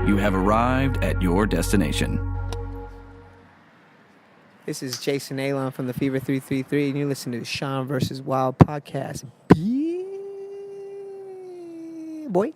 You have arrived at your destination. This is Jason Alon from the Fever 333, and you're listening to the Sean vs. Wild podcast. Yeah, boy.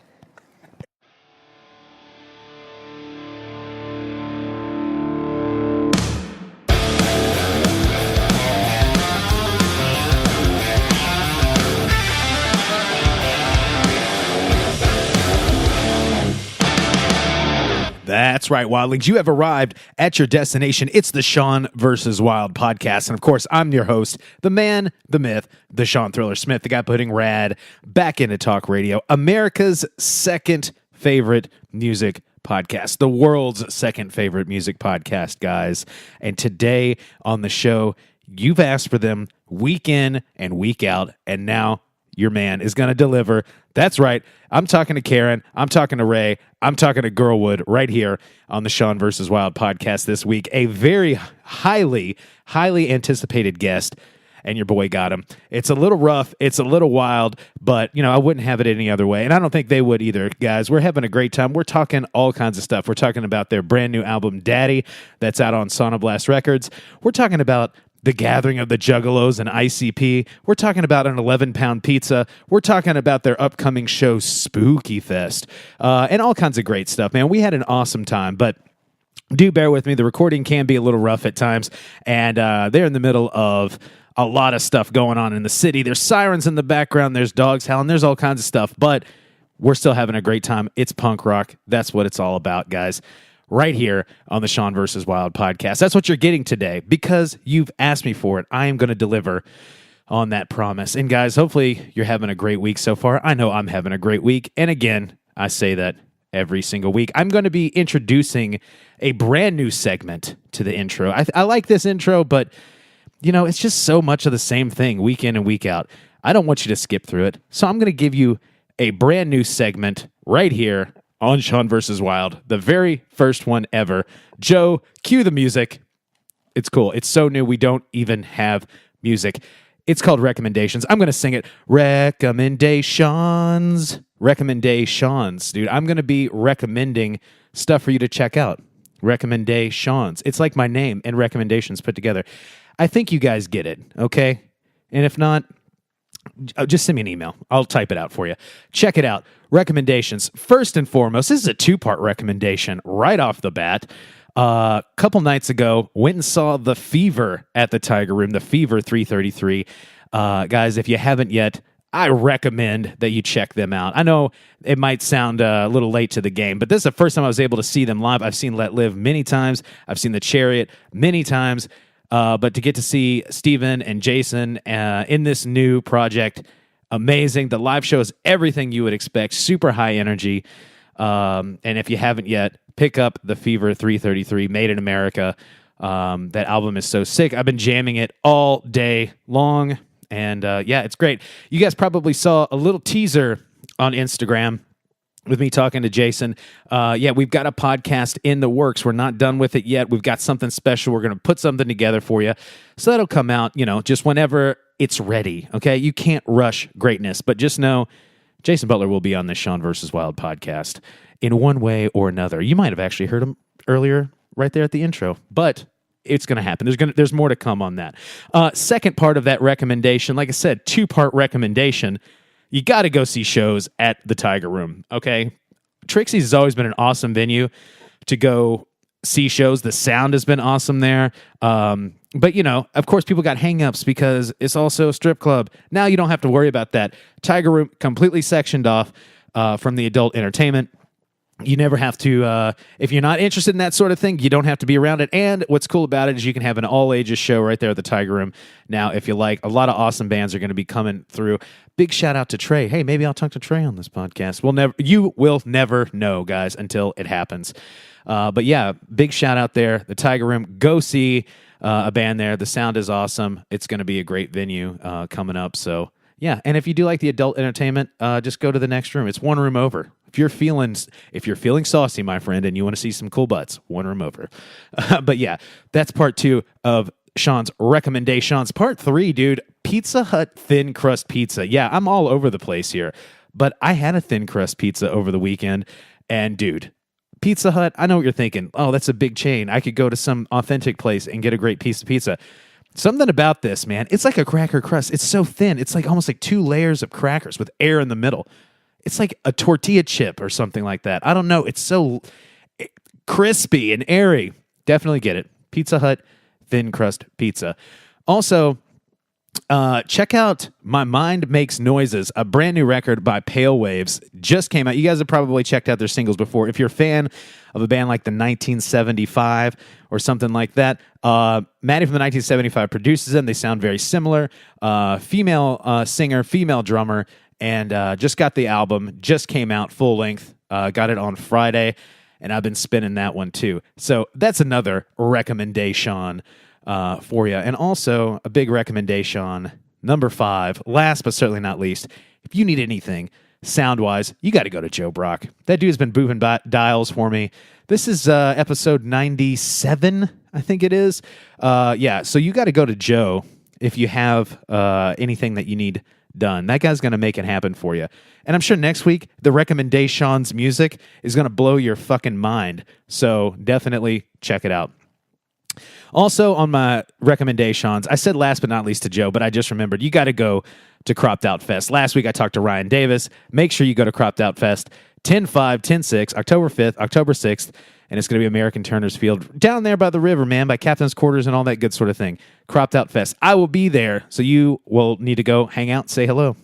That's right, Wildlings. You have arrived at your destination. It's the Sean vs. Wild podcast. And of course, I'm your host, the man, the myth, the Sean Thriller Smith, the guy putting rad back into talk radio, America's second favorite music podcast, the world's second favorite music podcast, guys. And today on the show, you've asked for them week in and week out, and now your man is going to deliver. That's right. I'm talking to Karen. I'm talking to Ray. I'm talking to GRLWood right here on the Sean vs. Wild podcast this week. A very highly anticipated guest, and your boy got him. It's a little rough. It's a little wild, but, I wouldn't have it any other way, and I don't think they would either, guys. We're having a great time. We're talking all kinds of stuff. We're talking about their brand new album, Daddy, that's out on sonaBLAST Records. We're talking about the gathering of the Juggalos and ICP. We're talking about an 11-pound pizza. We're talking about their upcoming show, SpOoKyFest, and all kinds of great stuff, man. We had an awesome time, but do bear with me. The recording can be a little rough at times, and they're in the middle of a lot of stuff going on in the city. There's sirens in the background. There's dogs howling. There's all kinds of stuff, but we're still having a great time. It's punk rock. That's what it's all about, guys. Right here on the Sean vs. Wild podcast. That's what you're getting today because you've asked me for it. I am going to deliver on that promise. And guys, hopefully you're having a great week so far. I know I'm having a great week. And again, I say that every single week. I'm going to be introducing a brand new segment to the intro. I like this intro, but it's just so much of the same thing week in and week out. I don't want you to skip through it. So I'm going to give you a brand new segment right here on Sean vs. Wild, the very first one ever. Joe, cue the music. It's cool. It's so new, we don't even have music. It's called Recommendations. I'm going to sing it. Recommendations. Recommendations, dude. I'm going to be recommending stuff for you to check out. Recommendations. It's like my name and recommendations put together. I think you guys get it, okay? And if not, just send me an email. I'll type it out for you. Check it out. Recommendations. First and foremost, this is a two-part recommendation right off the bat. A couple nights ago, went and saw The Fever at the Tiger Room, The Fever 333. Guys, if you haven't yet, I recommend that you check them out. I know it might sound a little late to the game, but this is the first time I was able to see them live. I've seen Let Live many times. I've seen The Chariot many times. But to get to see Steven and Jason in this new project, amazing. The live show is everything you would expect, super high energy. And if you haven't yet, pick up The Fever 333, Made in America. That album is so sick. I've been jamming it all day long, and it's great. You guys probably saw a little teaser on Instagram with me talking to Jason. We've got a podcast in the works. We're not done with it yet. We've got something special. We're going to put something together for you. So that'll come out, just whenever it's ready, okay? You can't rush greatness, but just know Jason Butler will be on this Sean vs. Wild podcast in one way or another. You might have actually heard him earlier right there at the intro, but it's going to happen. There's more to come on that. Second part of that recommendation, like I said, two-part recommendation. You got to go see shows at the Tiger Room, okay? Trixie's has always been an awesome venue to go see shows. The sound has been awesome there. But, of course, people got hang-ups because it's also a strip club. Now you don't have to worry about that. Tiger Room completely sectioned off from the adult entertainment. You never have to, if you're not interested in that sort of thing, you don't have to be around it. And what's cool about it is you can have an all-ages show right there at the Tiger Room. Now, if you like, a lot of awesome bands are going to be coming through. Big shout out to Trey. Hey, maybe I'll talk to Trey on this podcast. You will never know, guys, until it happens. But yeah, big shout out there. The Tiger Room. Go see a band there. The sound is awesome. It's going to be a great venue coming up. So yeah, and if you do like the adult entertainment, just go to the next room. It's one room over. If you're feeling saucy, my friend, and you want to see some cool butts, one room over. But yeah, that's part 2 of Sean's recommendations. Part 3, dude, Pizza Hut thin crust pizza. Yeah, I'm all over the place here, but I had a thin crust pizza over the weekend, and dude, Pizza Hut, I know what you're thinking. Oh, that's a big chain. I could go to some authentic place and get a great piece of pizza. Something about this, man. It's like a cracker crust. It's so thin. It's like almost like 2 layers of crackers with air in the middle. It's like a tortilla chip or something like that. I don't know. It's so crispy and airy. Definitely get it. Pizza Hut thin crust pizza. Also, check out My Mind Makes Noises, a brand new record by Pale Waves. Just came out. You guys have probably checked out their singles before. If you're a fan of a band like the 1975 or something like that, Maddie from the 1975 produces them. They sound very similar. Female singer, female drummer, and just got the album. Just came out full length. Got it on Friday, and I've been spinning that one too. So that's another recommendation for you. And also a big recommendation, number 5, last but certainly not least, if you need anything sound-wise, you got to go to Joe Brock. That dude's been moving dials for me. This is episode 97, I think it is. Yeah, so you got to go to Joe if you have anything that you need done. That guy's going to make it happen for you. And I'm sure next week, the recommendations music is going to blow your fucking mind. So definitely check it out. Also on my recommendations, I said last but not least to Joe, but I just remembered you got to go to Cropped Out Fest. Last week I talked to Ryan Davis. Make sure you go to Cropped Out Fest 10-5, 10-6, October 5th, October 6th, and it's going to be American Turner's Field down there by the river, man, by Captain's Quarters and all that good sort of thing. Cropped Out Fest. I will be there, so you will need to go hang out, say hello.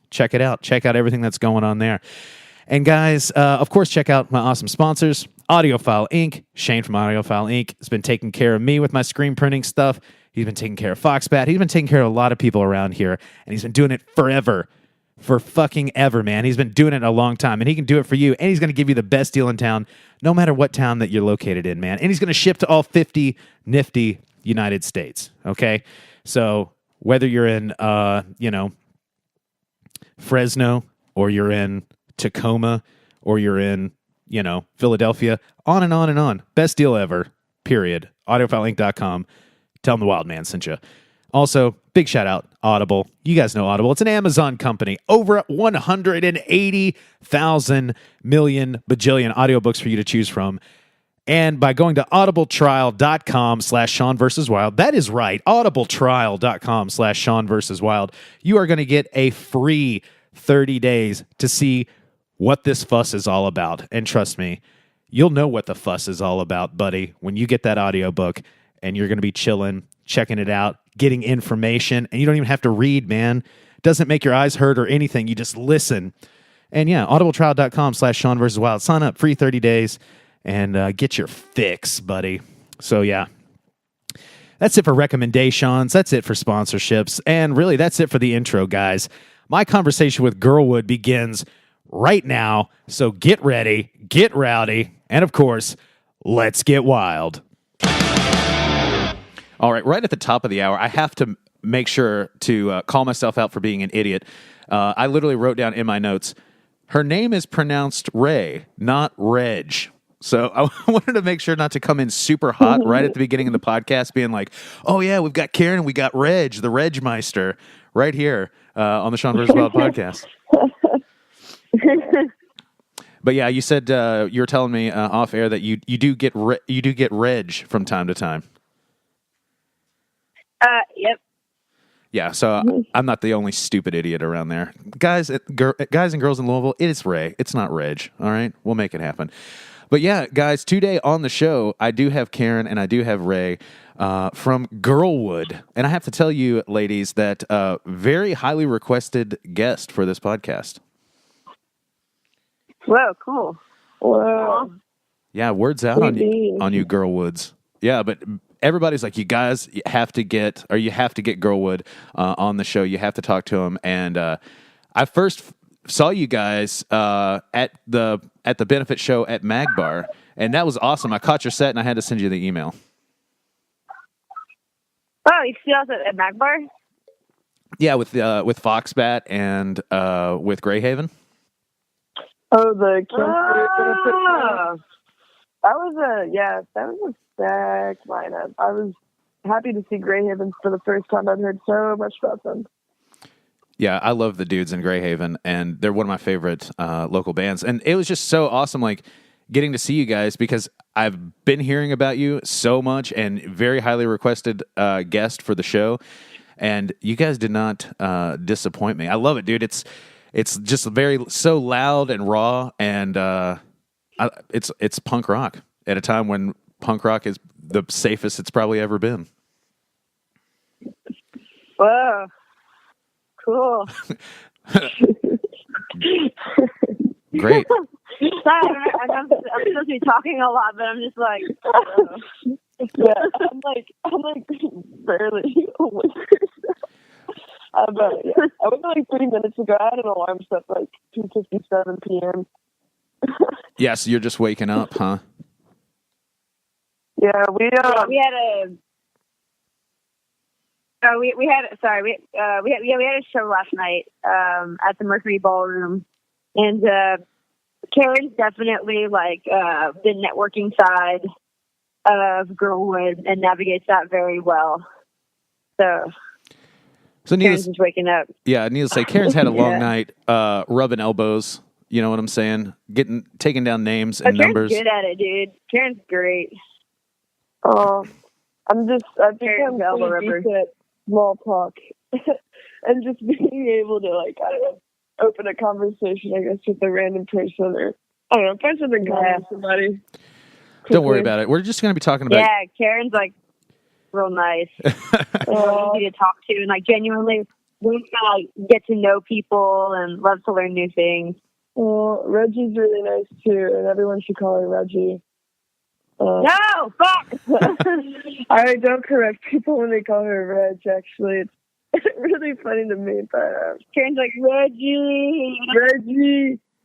Check it out. Check out everything that's going on there. And guys, of course, check out my awesome sponsors, Audiophile Inc. Shane from Audiophile Inc. has been taking care of me with my screen printing stuff. He's been taking care of Foxbat. He's been taking care of a lot of people around here, and he's been doing it forever. For fucking ever, man. He's been doing it a long time, and he can do it for you, and he's going to give you the best deal in town, no matter what town that you're located in, man. And he's going to ship to all 50 nifty United States, okay? So whether you're in, Fresno, or you're in Tacoma, or you're in, Philadelphia, on and on and on. Best deal ever, period. AudioPhileInc.com. Tell them the Wild Man sent you. Also, big shout out, Audible. You guys know Audible. It's an Amazon company. Over 180,000 million bajillion audiobooks for you to choose from. And by going to audibletrial.com/Sean vs. Wild, that is right, audibletrial.com/Sean vs. Wild, you are going to get a free 30 days to see what this fuss is all about. And trust me, you'll know what the fuss is all about, buddy, when you get that audiobook and you're going to be chilling, checking it out, getting information, and you don't even have to read, man. It doesn't make your eyes hurt or anything. You just listen. And yeah, audibletrial.com/Sean vs. Wild. Sign up, free 30 days, and get your fix, buddy. So yeah, that's it for recommendations. That's it for sponsorships. And really, that's it for the intro, guys. My conversation with GRLWood begins right now. So get ready, get rowdy, and of course, let's get wild. All right at the top of the hour, I have to make sure to call myself out for being an idiot. I literally wrote down in my notes, her name is pronounced Ray, not Reg. So I wanted to make sure not to come in super hot right at the beginning of the podcast, being like, oh yeah, we've got Karen and we got Reg, the Regmeister, right here on the Sean vs. Wild podcast. But yeah, you said you were telling me off air that you do get Reg from time to time. Yep. Yeah, so I'm not the only stupid idiot around there. Guys and girls in Louisville, it is Ray. It's not Reg, all right? We'll make it happen. But yeah, guys, today on the show, I do have Karen and I do have Ray from GRLWood. And I have to tell you, ladies, that very highly requested guest for this podcast. Whoa, cool. Whoa. Yeah, word's out on you GRLWoods. Yeah, but everybody's like, you guys have to get GRLWood on the show. You have to talk to him. And I first saw you guys at the benefit show at Magbar, and that was awesome. I caught your set, and I had to send you the email. Oh, you see us at Magbar? Yeah, with Foxbat and with Greyhaven. Oh, the benefit. That was a stacked lineup. I was happy to see Greyhaven for the first time. I've heard so much about them. Yeah, I love the dudes in Greyhaven, and they're one of my favorite local bands. And it was just so awesome. Like, getting to see you guys because I've been hearing about you so much and very highly requested guest for the show. And you guys did not disappoint me. I love it, dude. It's just so loud and raw, and it's punk rock at a time when punk rock is the safest it's probably ever been. Whoa. Cool. Great. Sorry, I'm supposed to be talking a lot, but I'm just like, Yeah, I'm like barely awake. I was like 3 minutes ago. I had an alarm set like 2:57 p.m. Yeah, so you're just waking up, huh? Yeah, we had a show last night at the Mercury Ballroom, and Karen's definitely like the networking side of GRLWood and navigates that very well. So Karen's just waking up. Yeah, needless to say, Karen's had a long night rubbing elbows. You know what I'm saying? Taking down names and numbers. Karen's good at it, dude. Karen's great. I think I'm pretty decent at small talk and just being able to, like, I don't know, open a conversation, I guess, with a random person, or I don't know, find something common with somebody. Quickly. Don't worry about it. We're just going to be talking about. Yeah, Karen's like real nice, easy to talk to, and like genuinely wants to like get to know people and loves to learn new things. Well, Reggie's really nice too, and everyone should call her Reggie. No, fuck! I don't correct people when they call her Reg, actually. It's really funny to me, but Karen's like, Reggie!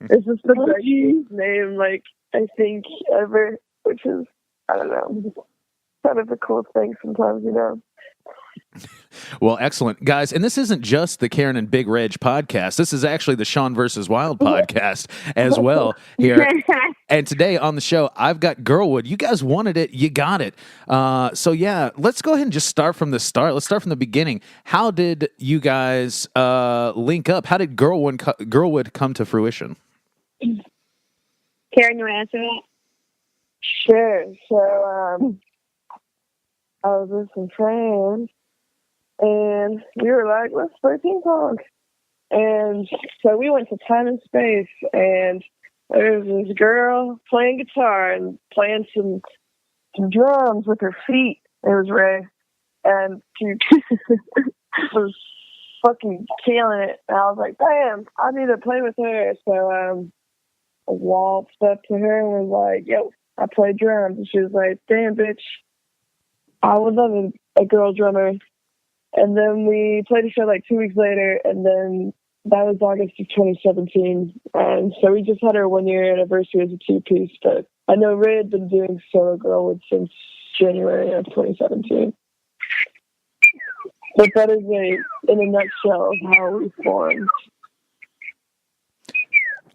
It's just the best name, like, I think, ever, which is, I don't know, kind of a cool thing sometimes, you know? Well, excellent, guys. And this isn't just the Karen and Big Reg podcast. This is actually the Sean versus Wild podcast as well here. And today on the show, I've got GRLWood. You guys wanted it. You got it. So, yeah, let's go ahead and just start from the start. Let's start from the beginning. How did you guys link up? How did GRLWood come to fruition? Karen, you want to answer that? Sure. So, I was with some friends, and we were like, let's play ping pong. And so we went to Time and Space, and there was this girl playing guitar and playing some drums with her feet. It was Ray. And she was fucking killing it. And I was like, damn, I need to play with her. So I waltzed up to her and was like, yo, I play drums. And she was like, damn, bitch, I would love a girl drummer. And then we played a show like 2 weeks later, and then that was August of 2017. And so we just had our 1 year anniversary as a two-piece, but I know Ray had been doing solo GRLWood since January of 2017. But that is in a nutshell how we formed.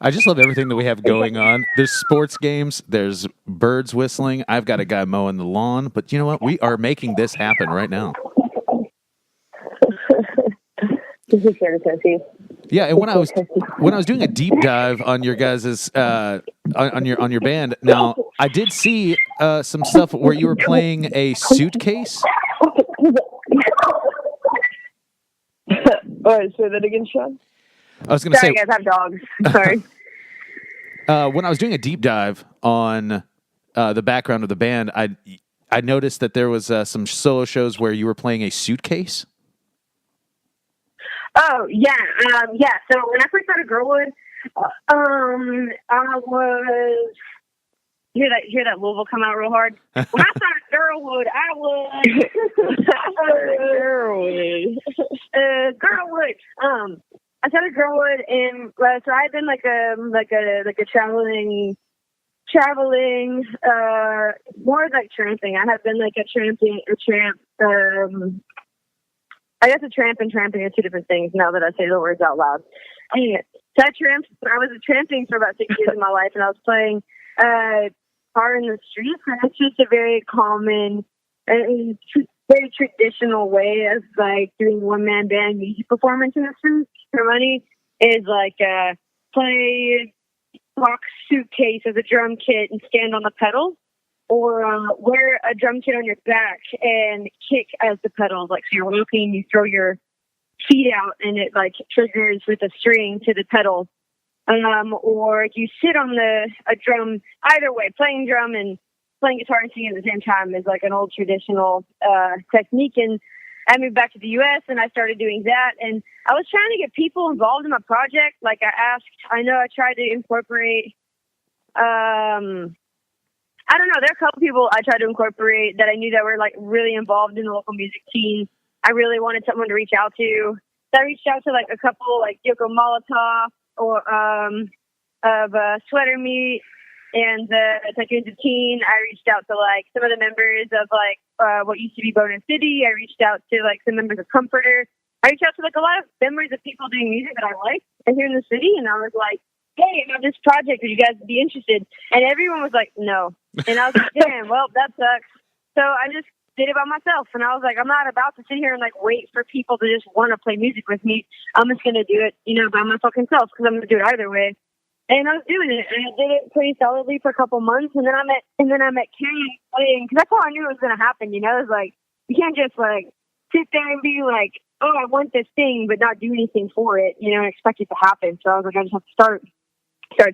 I just love everything that we have going on. There's sports games. There's birds whistling. I've got a guy mowing the lawn. But you know what? We are making this happen right now. Yeah, and when I was doing a deep dive on your guys's on your band, now I did see some stuff where you were playing a suitcase. All right, say that again, Sean. I was going to say, guys, I have dogs. Sorry. When I was doing a deep dive on the background of the band, I noticed that there was some solo shows where you were playing a suitcase. Oh, yeah. So when I first started GRLWood, I was... Hear that Louisville come out real hard? When I started GRLWood, I was... GRLWood. I started GRLWood, and so I had been like a traveling, more like tramping. I had been like a tramp. I guess a tramp and tramping are two different things now that I say the words out loud. Anyway, so I was tramping for about 6 years of my life, and I was playing car in the streets, and it's just a very common and very traditional way of like doing one-man band music performance in the streets for money is like play box suitcase as a drum kit and stand on the pedals, or wear a drum kit on your back and kick as the pedals. Like, so you're looping, you throw your feet out and it like triggers with a string to the pedals. Or you sit on a drum. Either way, playing drum and playing guitar and singing at the same time is like an old traditional technique. And I moved back to the U.S. and I started doing that. And I was trying to get people involved in my project. Like I tried to incorporate, I don't know, there are a couple people I tried to incorporate that I knew that were like really involved in the local music scene. I really wanted someone to reach out to. So I reached out to like a couple, like Yoko Molotov or of Sweater Meat and Tycoons of Teen. I reached out to like some of the members of like what used to be Bonus City. I reached out to like some members of Comforter. I reached out to like a lot of members of people doing music that I like here in the city, and I was like, hey, I have this project, would you guys be interested? And everyone was like, no. And I was like, damn, well, that sucks. So I just did it by myself, and I was like, I'm not about to sit here and like wait for people to just want to play music with me. I'm just gonna do it, by my fucking self, because I'm gonna do it either way. And I was doing it, and I did it pretty solidly for a couple months, and then I met Kay playing, because that's how I knew it was gonna happen. It was like, you can't just like sit there and be like, oh, I want this thing, but not do anything for it, and expect it to happen. So I was like, I just have to start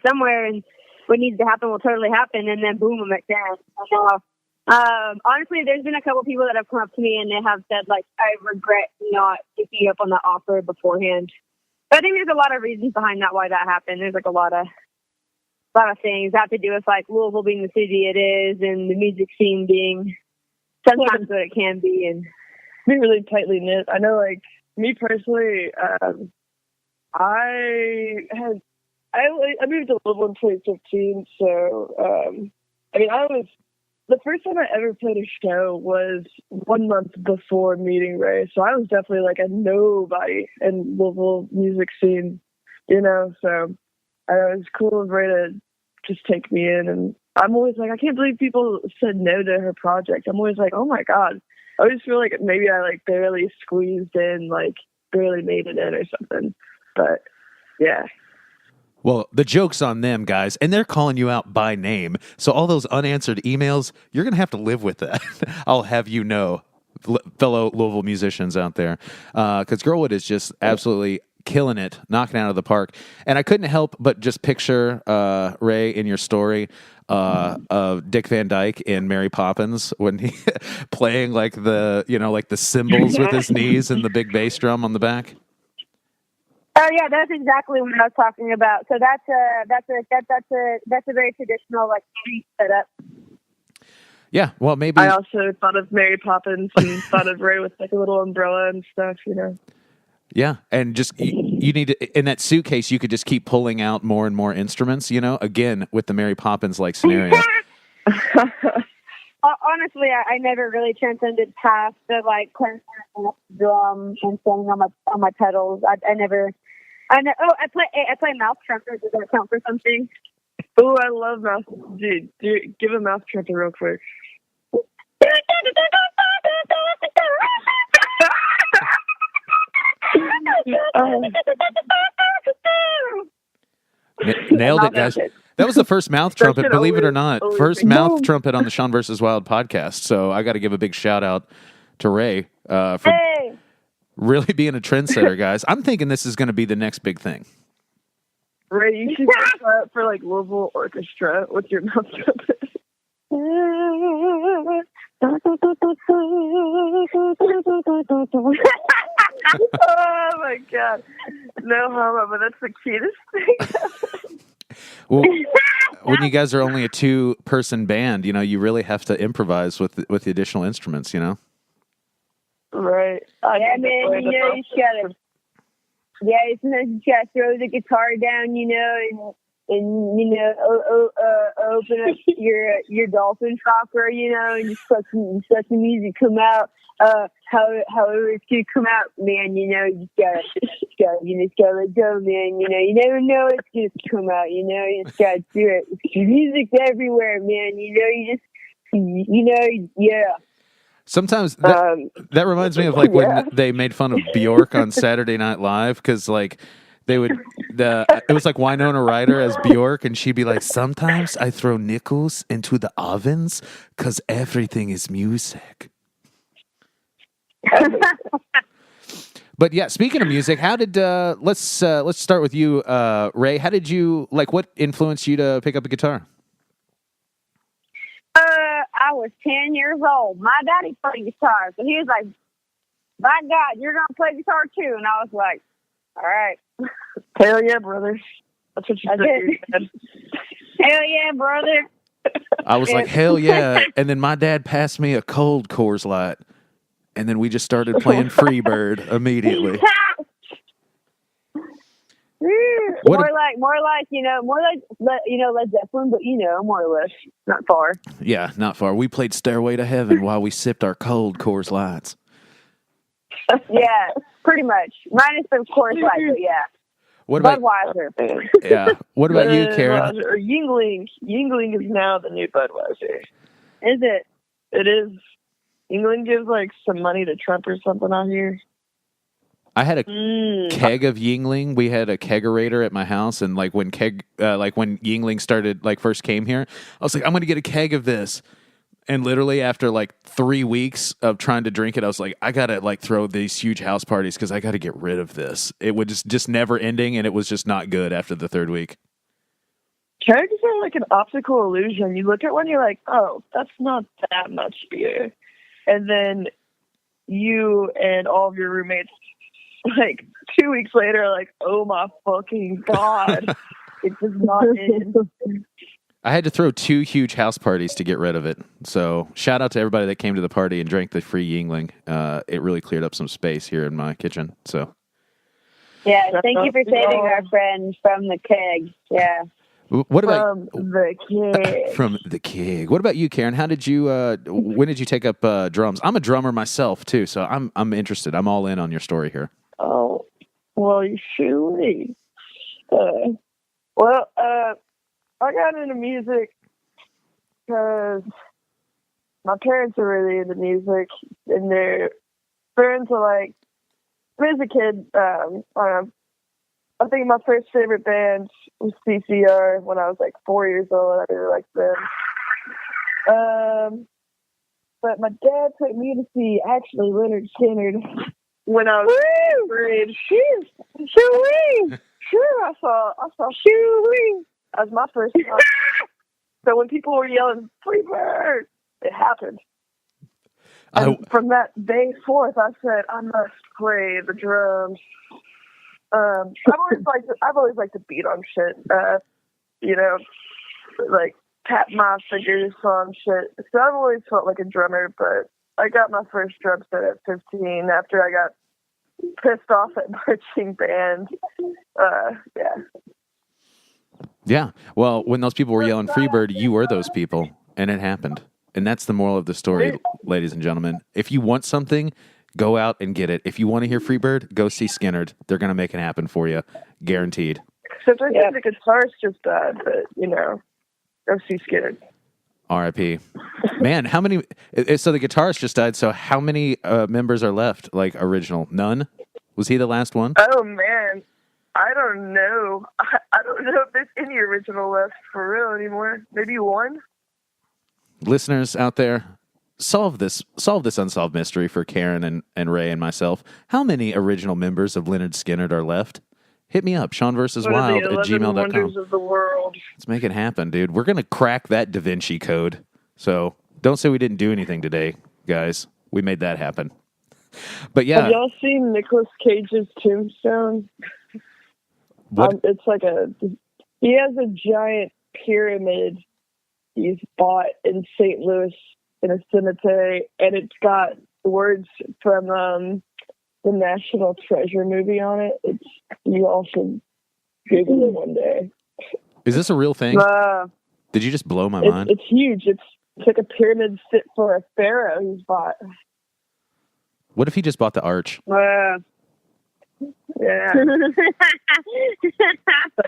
somewhere, and what needs to happen will totally happen. And then boom, I'm at Karen. Honestly, there's been a couple people that have come up to me and they have said, like, I regret not picking up on that offer beforehand. But I think there's a lot of reasons behind that, why that happened. There's like a lot of things that have to do with like Louisville being the city it is, and the music scene being sometimes what it can be, and be really tightly knit. I know, like, me personally, I moved to Louisville in 2015, so the first time I ever played a show was 1 month before meeting Ray, so I was definitely like a nobody in Louisville music scene, so I know it was cool of Ray to just take me in, and I'm always like, I can't believe people said no to her project. I'm always like, oh my God. I always feel like maybe I like barely squeezed in, like barely made it in or something, but yeah. Well, the joke's on them, guys, and they're calling you out by name. So all those unanswered emails, you're going to have to live with that. I'll have you know, fellow Louisville musicians out there, because GRLWood is just absolutely killing it, knocking it out of the park. And I couldn't help but just picture Ray in your story of Dick Van Dyke in Mary Poppins when he playing like the cymbals with his knees and the big bass drum on the back. Oh yeah, that's exactly what I was talking about. So that's a very traditional like street setup. Yeah, well maybe I also thought of Mary Poppins and thought of Ray with like a little umbrella and stuff, Yeah, and just you need to, in that suitcase you could just keep pulling out more and more instruments, again with the Mary Poppins like scenario. Honestly, I never really transcended past the like playing drum and standing on my pedals. I play mouth trumpet. Does that count for something? Oh, I love mouth. Dude, give a mouth trumpet real quick. Nailed it, guys. That was the first mouth trumpet, believe it or not. First mouth trumpet on the Sean vs. Wild podcast. So I got to give a big shout out to Ray for really being a trendsetter, guys. I'm thinking this is going to be the next big thing. Ray, you should try out for like Louisville Orchestra with your mouth trumpet. Oh my God. No homo, but that's the cutest thing. Well, when you guys are only a 2-person band, you really have to improvise with the additional instruments, Right. Yeah, man, you just gotta. Yeah, sometimes you gotta throw the guitar down, and open up your dolphin chakra, and just let the music come out. However it's gonna come out, man. You just gotta let it go, man. You never know it's gonna come out. You just gotta do it. Music's everywhere, man. Yeah. Sometimes that reminds me of like when they made fun of Bjork on Saturday Night Live, because like it was like Winona Ryder as Bjork, and she'd be like, sometimes I throw nickels into the ovens because everything is music. But yeah, speaking of music, how did let's start with you, Ray. How did you what influenced you to pick up a guitar? I was 10 years old. My daddy played guitar, so he was like, "By God, you're gonna play guitar too." And I was like, "All right." Hell yeah, brother. That's what you said. Hell yeah, brother. I was like, hell yeah. And then my dad passed me a cold Coors Light. And then we just started playing Freebird immediately. more like Led Zeppelin, but more or less, not far. Yeah, not far. We played Stairway to Heaven while we sipped our cold Coors Lights. Yeah, pretty much. Minus the Coors Light, but yeah. What about Budweiser? Yeah. What about you, Karen? Or Yingling. Yingling is now the new Budweiser. Is it? It is. Yingling gives some money to Trump or something out here. I had a keg of Yingling. We had a kegerator at my house, and when when Yingling started first came here, I was like, I'm gonna get a keg of this. And literally after 3 weeks of trying to drink it, I was like, I gotta throw these huge house parties because I gotta get rid of this. It would just never ending, and it was just not good after the third week. Kegs are like an optical illusion. You look at one, you're like, oh, that's not that much beer. And then you and all of your roommates, 2 weeks later, are like, oh my fucking God. It does not end. I had to throw 2 huge house parties to get rid of it. So shout out to everybody that came to the party and drank the free Yingling. It really cleared up some space here in my kitchen. So yeah, thank you for saving our friend from the keg. Yeah. What about the keg? From the keg. What about you, Karen? How did you? When did you take up drums? I'm a drummer myself too, so I'm interested. I'm all in on your story here. Oh, well, you should be. I got into music because my parents are really into music, and they're into as a kid. I think my first favorite band was CCR when I was 4 years old. I really liked them. But my dad took me to see Leonard Skinner when I was in grade. Sure, I saw Shoo-wee. That was my first time. So when people were yelling "Freebird," it happened. And from that day forth, I said I must play the drums. I've always liked to beat on shit. Tap my fingers on shit. So I've always felt like a drummer. But I got my first drum set at 15 after I got pissed off at marching band. Yeah. Well, when those people were yelling Freebird, you were those people, and it happened. And that's the moral of the story, ladies and gentlemen. If you want something, go out and get it. If you want to hear Freebird, go see Skinnerd. They're going to make it happen for you. Guaranteed. Except I think the guitarist just died, but, go see Skinnerd. R.I.P. Man, how many... So the guitarist just died, so how many members are left, original? None? Was he the last one? Oh, man. I don't know. I don't know if there's any original left for real anymore. Maybe one? Listeners out there, solve this unsolved mystery for Karen and Ray and myself. How many original members of Lynyrd Skynyrd are left? Hit me up, SeanVersusWild at gmail.com. Wonders of the world. Let's make it happen, dude. We're going to crack that Da Vinci Code. So don't say we didn't do anything today, guys. We made that happen. But yeah. Have y'all seen Nicolas Cage's tombstone? What? It's he has a giant pyramid he's bought in St. Louis in a cemetery, and it's got words from the National Treasure movie on it. You all should Google it one day. Is this a real thing? Did you just blow my mind? It's huge. It's like a pyramid fit for a pharaoh he's bought. What if he just bought the arch? Yeah.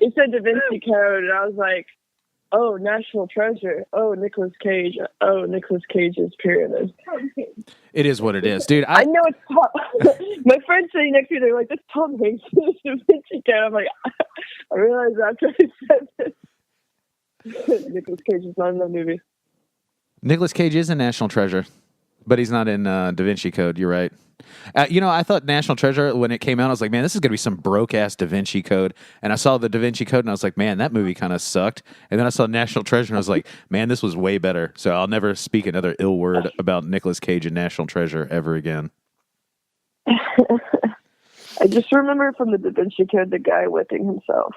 He said Da Vinci Code, and I was like, Oh, National Treasure. Oh, Nicolas Cage. Oh, Nicolas Cage's Pyramid. It is what it is, dude. I know it's Tom. My friends sitting next to me, they're like, "That's Tom Hanks." I'm like, I realized after I said this, Nicolas Cage is not in that movie. Nicolas Cage is a National Treasure, but he's not in Da Vinci Code. You're right. I thought National Treasure, when it came out, I was like, man, this is going to be some broke-ass Da Vinci Code. And I saw the Da Vinci Code, and I was like, man, that movie kind of sucked. And then I saw National Treasure, and I was like, man, this was way better. So I'll never speak another ill word about Nicolas Cage and National Treasure ever again. I just remember from the Da Vinci Code the guy whipping himself.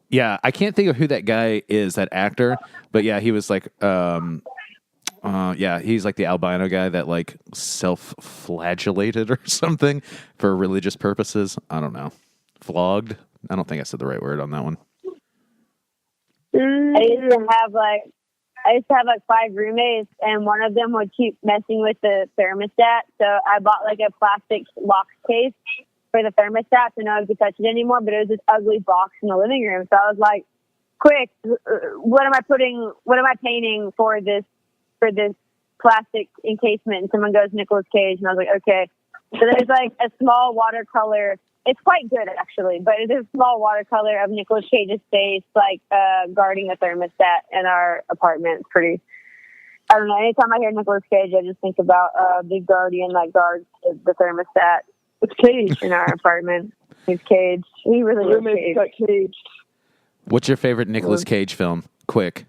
Yeah, I can't think of who that guy is, that actor. But yeah, he was like... he's like the albino guy that like self-flagellated or something for religious purposes. I don't know. Flogged? I don't think I said the right word on that one. I used to have like 5 roommates, and one of them would keep messing with the thermostat. So I bought like a plastic lock case for the thermostat so no one could touch it anymore. But it was this ugly box in the living room. So I was like, quick, what am I painting for this plastic encasement? And someone goes, Nicolas Cage. And I was like, okay. So there's like a small watercolor. It's quite good actually, but it's a small watercolor of Nicolas Cage's face, like guarding a thermostat in our apartment. It's pretty, I don't know. Anytime I hear Nicolas Cage, I just think about the guardian that guards the thermostat. It's Cage in our apartment. He's caged. He really is caged. Got caged. What's your favorite Nicolas Cage film? Quick.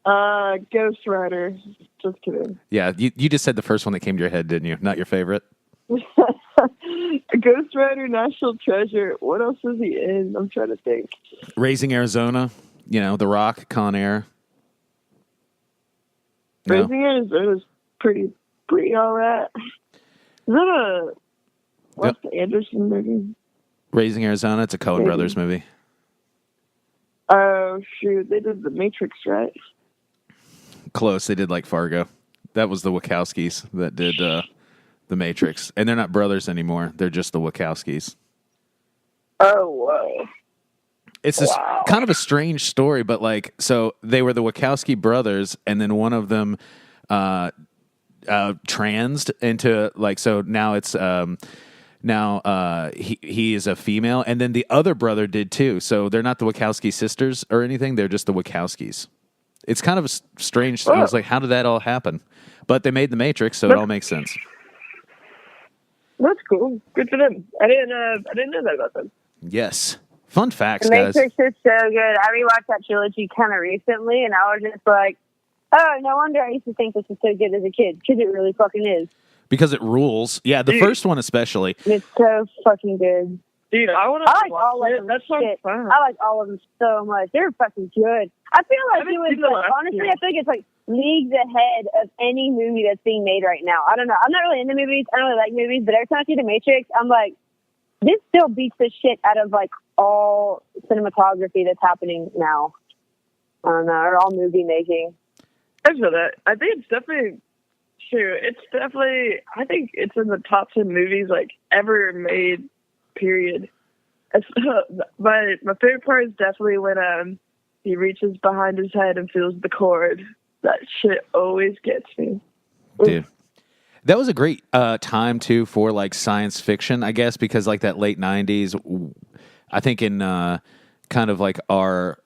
Ghost Rider. Just kidding. Yeah, you just said the first one that came to your head, didn't you? Not your favorite? Ghost Rider, National Treasure. What else was he in? I'm trying to think. Raising Arizona. The Rock, Con Air. No. Raising Arizona is pretty all right. Is that a Wes Anderson movie? Raising Arizona. It's a Coen Brothers movie. Oh, shoot. They did The Matrix, right? Close. They did like Fargo. That was the Wachowskis that did The Matrix. And they're not brothers anymore. They're just the Wachowskis. Oh, whoa. It's this kind of a strange story, but like, so they were the Wachowski brothers, and then one of them transed into like, so now it's he is a female, and then the other brother did too. So they're not the Wachowski sisters or anything. They're just the Wachowskis. It's kind of a strange. I was like, how did that all happen? But they made The Matrix, so it all makes sense. That's cool. Good for them. I didn't know that about them. Yes. Fun facts, The guys. Matrix is so good. I rewatched that trilogy kind of recently, and I was just like, oh, no wonder I used to think this was so good as a kid, because it really fucking is. Because it rules. Yeah, the first one especially. It's so fucking good. Dude, I want to I like all of them. That sounds fun. I like all of them so much. They're fucking good. I feel like it was, honestly, I think it's like leagues ahead of any movie that's being made right now. I don't know. I'm not really into movies. I don't really like movies, but every time I see The Matrix, I'm like, this still beats the shit out of like all cinematography that's happening now. I don't know, or all movie making. I feel that. I think it's definitely true. It's definitely, I think it's in the top 10 movies like ever made, period. My favorite part is definitely when he reaches behind his head and feels the cord. That shit always gets me. Dude. That was a great time, too, for, like, science fiction, I guess, because, like, that late 90s, I think in kind of, like, our,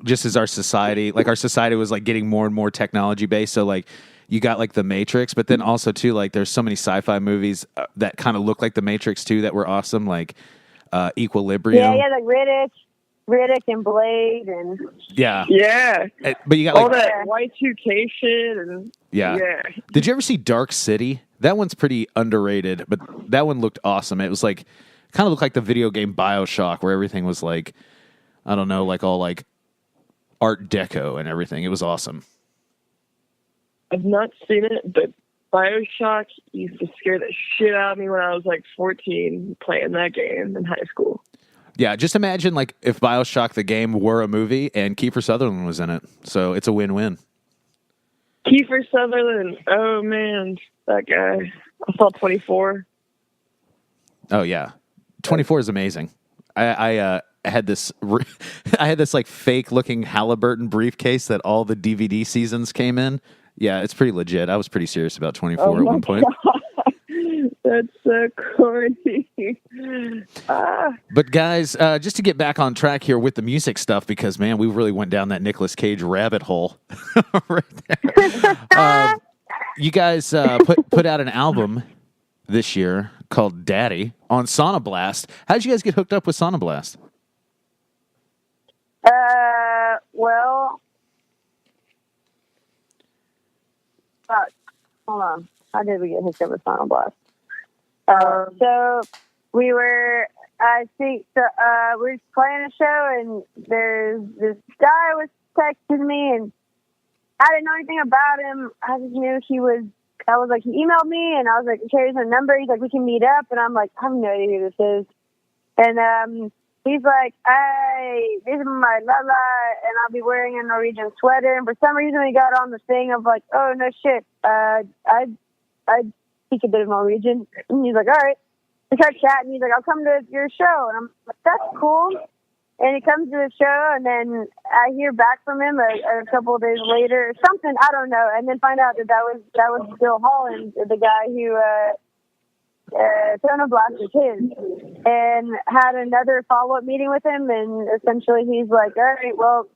just as our society, like, our society was, like, getting more and more technology-based, so, like, you got, like, The Matrix, but then also, too, like, there's so many sci-fi movies that kind of look like The Matrix, too, that were awesome, like Equilibrium. Yeah, like Riddick and Blade and... Yeah. Yeah. But you got, all like... that Y2K shit and... Yeah. Did you ever see Dark City? That one's pretty underrated, but that one looked awesome. It was like, kind of looked like the video game BioShock, where everything was like, I don't know, like all like Art Deco and everything. It was awesome. I've not seen it, but BioShock used to scare the shit out of me when I was like 14 playing that game in high school. Yeah, just imagine like if BioShock the game were a movie and Kiefer Sutherland was in it. So it's a win-win. Kiefer Sutherland, oh man, that guy. I saw 24. Oh yeah, 24 is amazing. I had this I had this like fake looking Halliburton briefcase that all the DVD seasons came in. Yeah, it's pretty legit. I was pretty serious about 24 at one point. God. That's so corny. But guys, just to get back on track here with the music stuff, because man, we really went down that Nicolas Cage rabbit hole right there. You guys put out an album this year called Daddy on sonaBLAST. How did you guys get hooked up with sonaBLAST? Well, hold on. How did we get hooked up with sonaBLAST? So we were, we were playing a show, and there's this guy was texting me, and I didn't know anything about him. I just knew he emailed me, and I was like, okay, here's my number. He's like, we can meet up. And I'm like, I have no idea who this is. And he's like, hey, this is my Lala, and I'll be wearing a Norwegian sweater. And for some reason, we got on the thing of like, oh, no shit. I speak a bit of Norwegian. And he's like, all right. We start chatting. He's like, I'll come to your show. And I'm like, that's cool. And he comes to the show, and then I hear back from him a couple of days later, or something, I don't know, and then find out that was Bill Holland, the guy who sonaBLAST was his, and had another follow-up meeting with him, and essentially he's like, all right, well,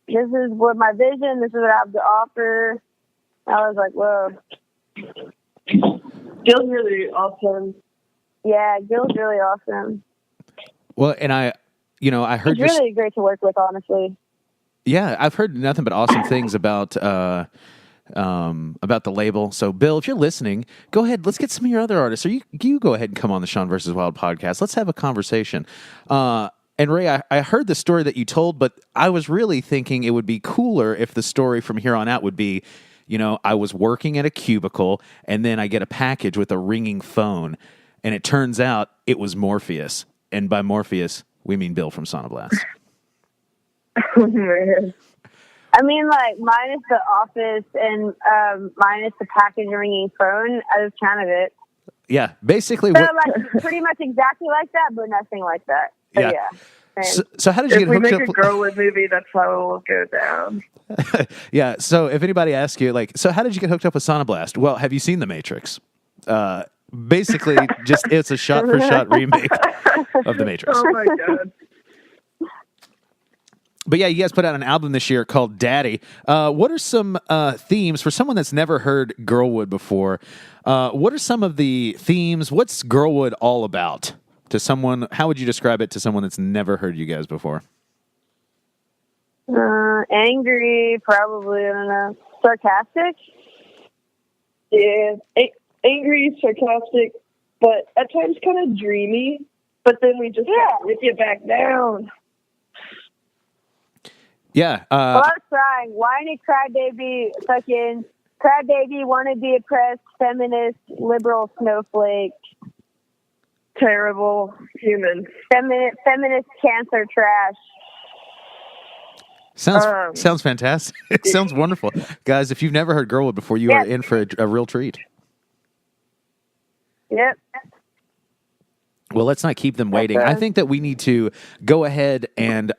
this is what my vision, this is what I have to offer. I was like, whoa. Gil's really awesome. Yeah, Gil's really awesome. Well, and I heard he's really great to work with, honestly. Yeah, I've heard nothing but awesome things about the label. So, Bill, if you're listening, go ahead. Let's get some of your other artists. Or you go ahead and come on the Sean vs. Wild podcast. Let's have a conversation. And Ray, I heard the story that you told, but I was really thinking it would be cooler if the story from here on out would be, I was working at a cubicle, and then I get a package with a ringing phone, and it turns out it was Morpheus. And by Morpheus, we mean Bill from sonaBLAST. Oh, man. I mean, like, minus the office and minus the package ringing phone, that was kind of it. Yeah, basically. So, like, pretty much exactly like that, but nothing like that. But yeah. So how did you get hooked up? If we make a GRLWood movie, that's how it will go down. Yeah, so if anybody asks you, like, so how did you get hooked up with sonaBLAST? Well, have you seen The Matrix? Basically, it's a shot-for-shot remake of The Matrix. Oh, my God. But yeah, you guys put out an album this year called Daddy. What are some themes for someone that's never heard GRLWood before? What are some of the themes? What's GRLWood all about to someone? How would you describe it to someone that's never heard you guys before? Angry, probably. I don't know. Sarcastic? Yeah, angry, sarcastic, but at times kind of dreamy. But then we just rip you back down. Yeah. Well, I was trying. Whiny crybaby, fucking crybaby, wanna be oppressed, feminist, liberal snowflake. Terrible human. Feminist cancer trash. Sounds fantastic. It sounds wonderful. Guys, if you've never heard GRLWood before, you are in for a real treat. Yep. Well, let's not keep them waiting. I think that we need to go ahead and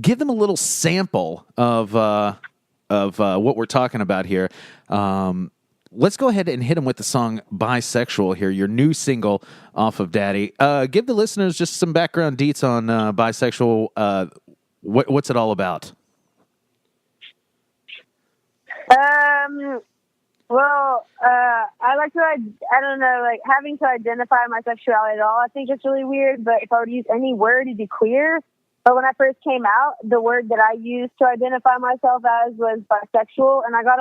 give them a little sample of what we're talking about here. Let's go ahead and hit them with the song Bisexual here, your new single off of Daddy. Give the listeners just some background deets on Bisexual. What's it all about? Well, I like to, I don't know, like having to identify my sexuality at all. I think it's really weird, but if I would use any word, it'd be queer. But when I first came out, the word that I used to identify myself as was bisexual, and I got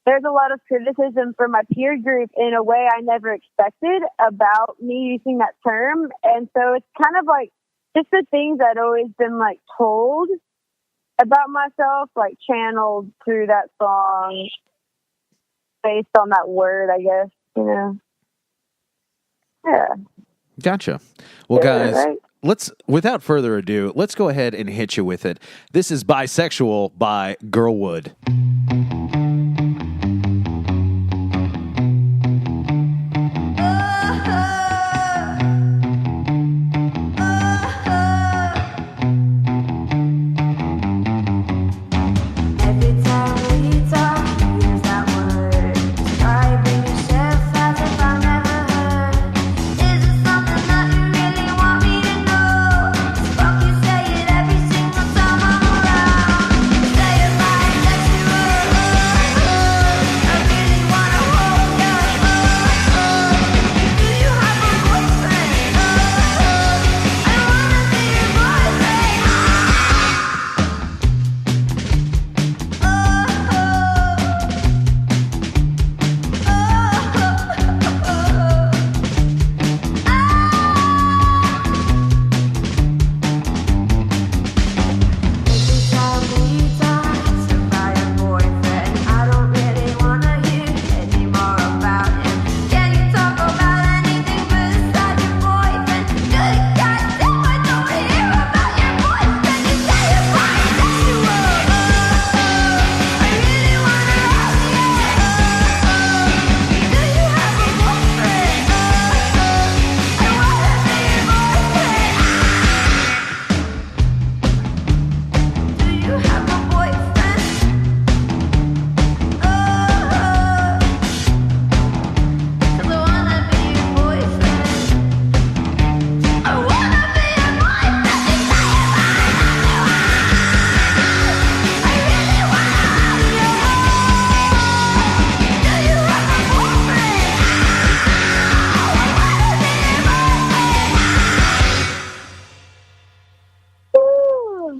there's a lot of criticism from my peer group in a way I never expected about me using that term. And so it's kind of like just the things I'd always been like told about myself, like channeled through that song based on that word, I guess, Yeah. Gotcha. Well, guys, right? Without further ado, let's go ahead and hit you with it. This is Bisexual by GRLWood.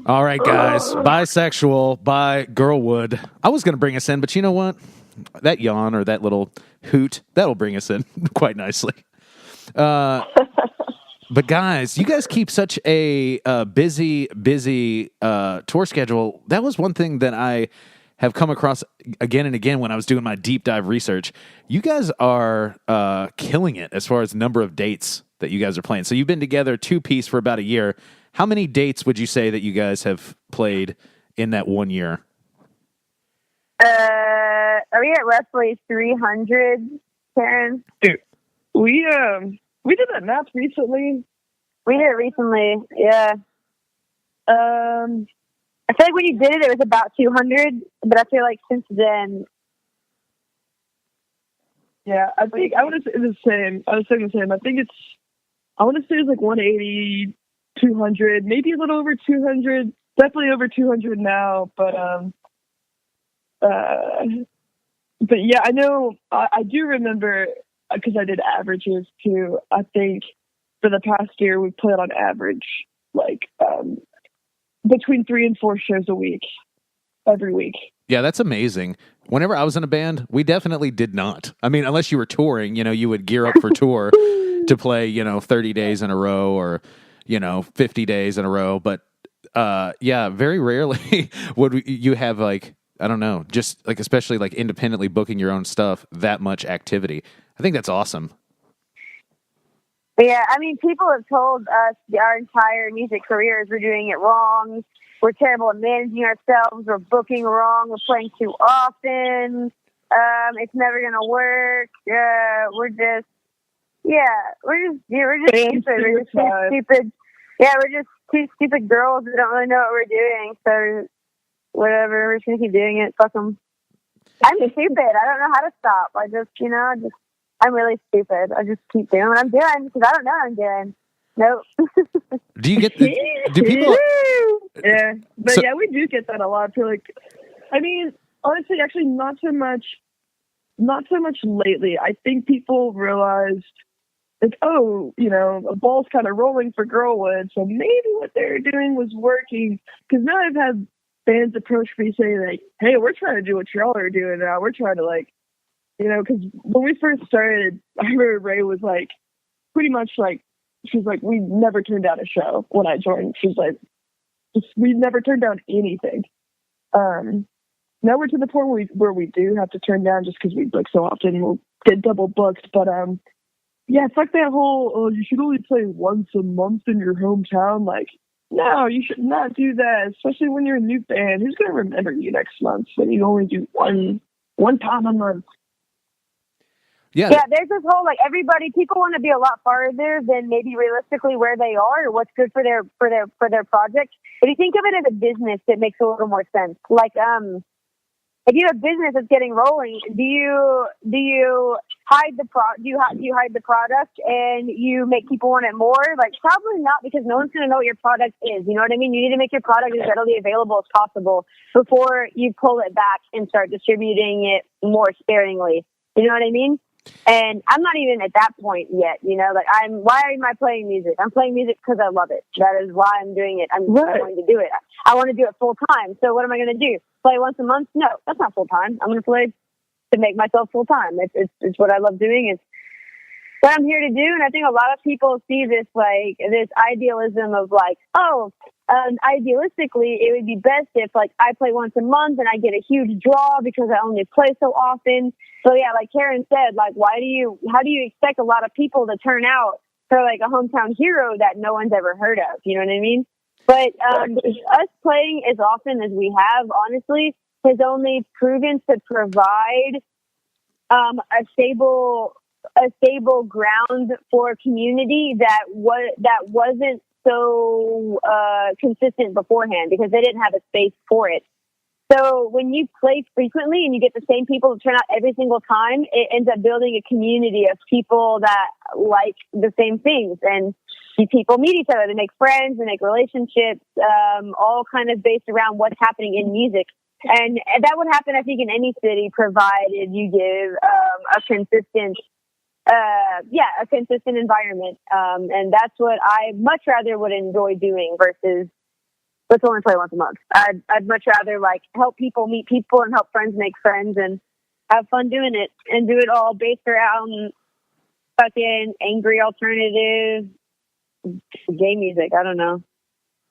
All right, guys. Bisexual by GRLWood. I was going to bring us in, but you know what? That yawn or that little hoot, that'll bring us in quite nicely. But guys, you guys keep such a busy tour schedule. That was one thing that I have come across again and again when I was doing my deep dive research. You guys are killing it as far as number of dates that you guys are playing. So you've been together 2-piece for about a year. How many dates would you say that you guys have played in that 1 year? Are we at roughly 300, Karen? Dude, we did that math recently. We did it recently, yeah. I feel like when you did it, it was about 200, but I feel like since then... Yeah, I think I want to say the same. I was saying the same. I want to say it's like 180, 200, maybe a little over 200. Definitely over 200 now, but yeah, I know. I do remember because I did averages too. I think for the past year we played on average like between 3 and 4 shows a week, every week. Yeah, that's amazing. Whenever I was in a band, we definitely did not. I mean, unless you were touring, you would gear up for tour to play, 30 days in a row or, 50 days in a row. But yeah, very rarely would you have like, I don't know, just like especially like independently booking your own stuff, that much activity. I think that's awesome. Yeah, I mean, people have told us our entire music careers we're doing it wrong. We're terrible at managing ourselves. We're booking wrong. We're playing too often. It's never gonna work. We're just stupid. We're just too stupid. Yeah, we're just two stupid girls who don't really know what we're doing. So whatever, we're just gonna keep doing it. Fuck them. I'm stupid. I don't know how to stop. I'm really stupid. I just keep doing what I'm doing because I don't know what I'm doing. Nope. Do people? Yeah, but yeah, we do get that a lot. I feel like, I mean, honestly, actually, not so much lately. I think people realized, like, oh, a ball's kind of rolling for GRLWood, so maybe what they're doing was working. Because now I've had fans approach me saying, like, hey, we're trying to do what y'all are doing now. We're trying to, like, because when we first started, I remember Ray was like, pretty much like, she's like, we never turned down a show when I joined. She's like, we never turned down anything. Now we're to the point where we do have to turn down just because we book so often. We'll get double booked. But yeah, it's like that whole, you should only play once a month in your hometown. Like, no, you should not do that, especially when you're a new band. Who's going to remember you next month when you only do one time a month? Yeah, there's this whole people want to be a lot farther than maybe realistically where they are or what's good for their project. If you think of it as a business, it makes a little more sense. Like, if you have a business that's getting rolling, do you hide the product and you make people want it more? Like, probably not, because no one's going to know what your product is. You know what I mean? You need to make your product as readily available as possible before you pull it back and start distributing it more sparingly. You know what I mean? And I'm not even at that point yet, why am I playing music? I'm playing music because I love it. That is why I'm doing it. I'm going to do it. I want to do it full time. So what am I going to do? Play once a month? No, that's not full time. I'm going to play to make myself full time. It's what I love doing. It's what I'm here to do. And I think a lot of people see this idealism of idealistically, it would be best if I play once a month and I get a huge draw because I only play so often. So yeah, like Karen said, how do you expect a lot of people to turn out for a hometown hero that no one's ever heard of? You know what I mean? But us playing as often as we have, honestly, has only proven to provide a stable ground for a community that wasn't so consistent beforehand because they didn't have a space for it. So when you play frequently and you get the same people to turn out every single time, it ends up building a community of people that like the same things. And people meet each other, they make friends, they make relationships, all kind of based around what's happening in music. And that would happen, I think, in any city, provided you give a consistent environment. And that's what I much rather would enjoy doing versus let's only play once a month. I'd much rather like help people meet people and help friends make friends and have fun doing it and do it all based around fucking angry alternative gay music. I don't know.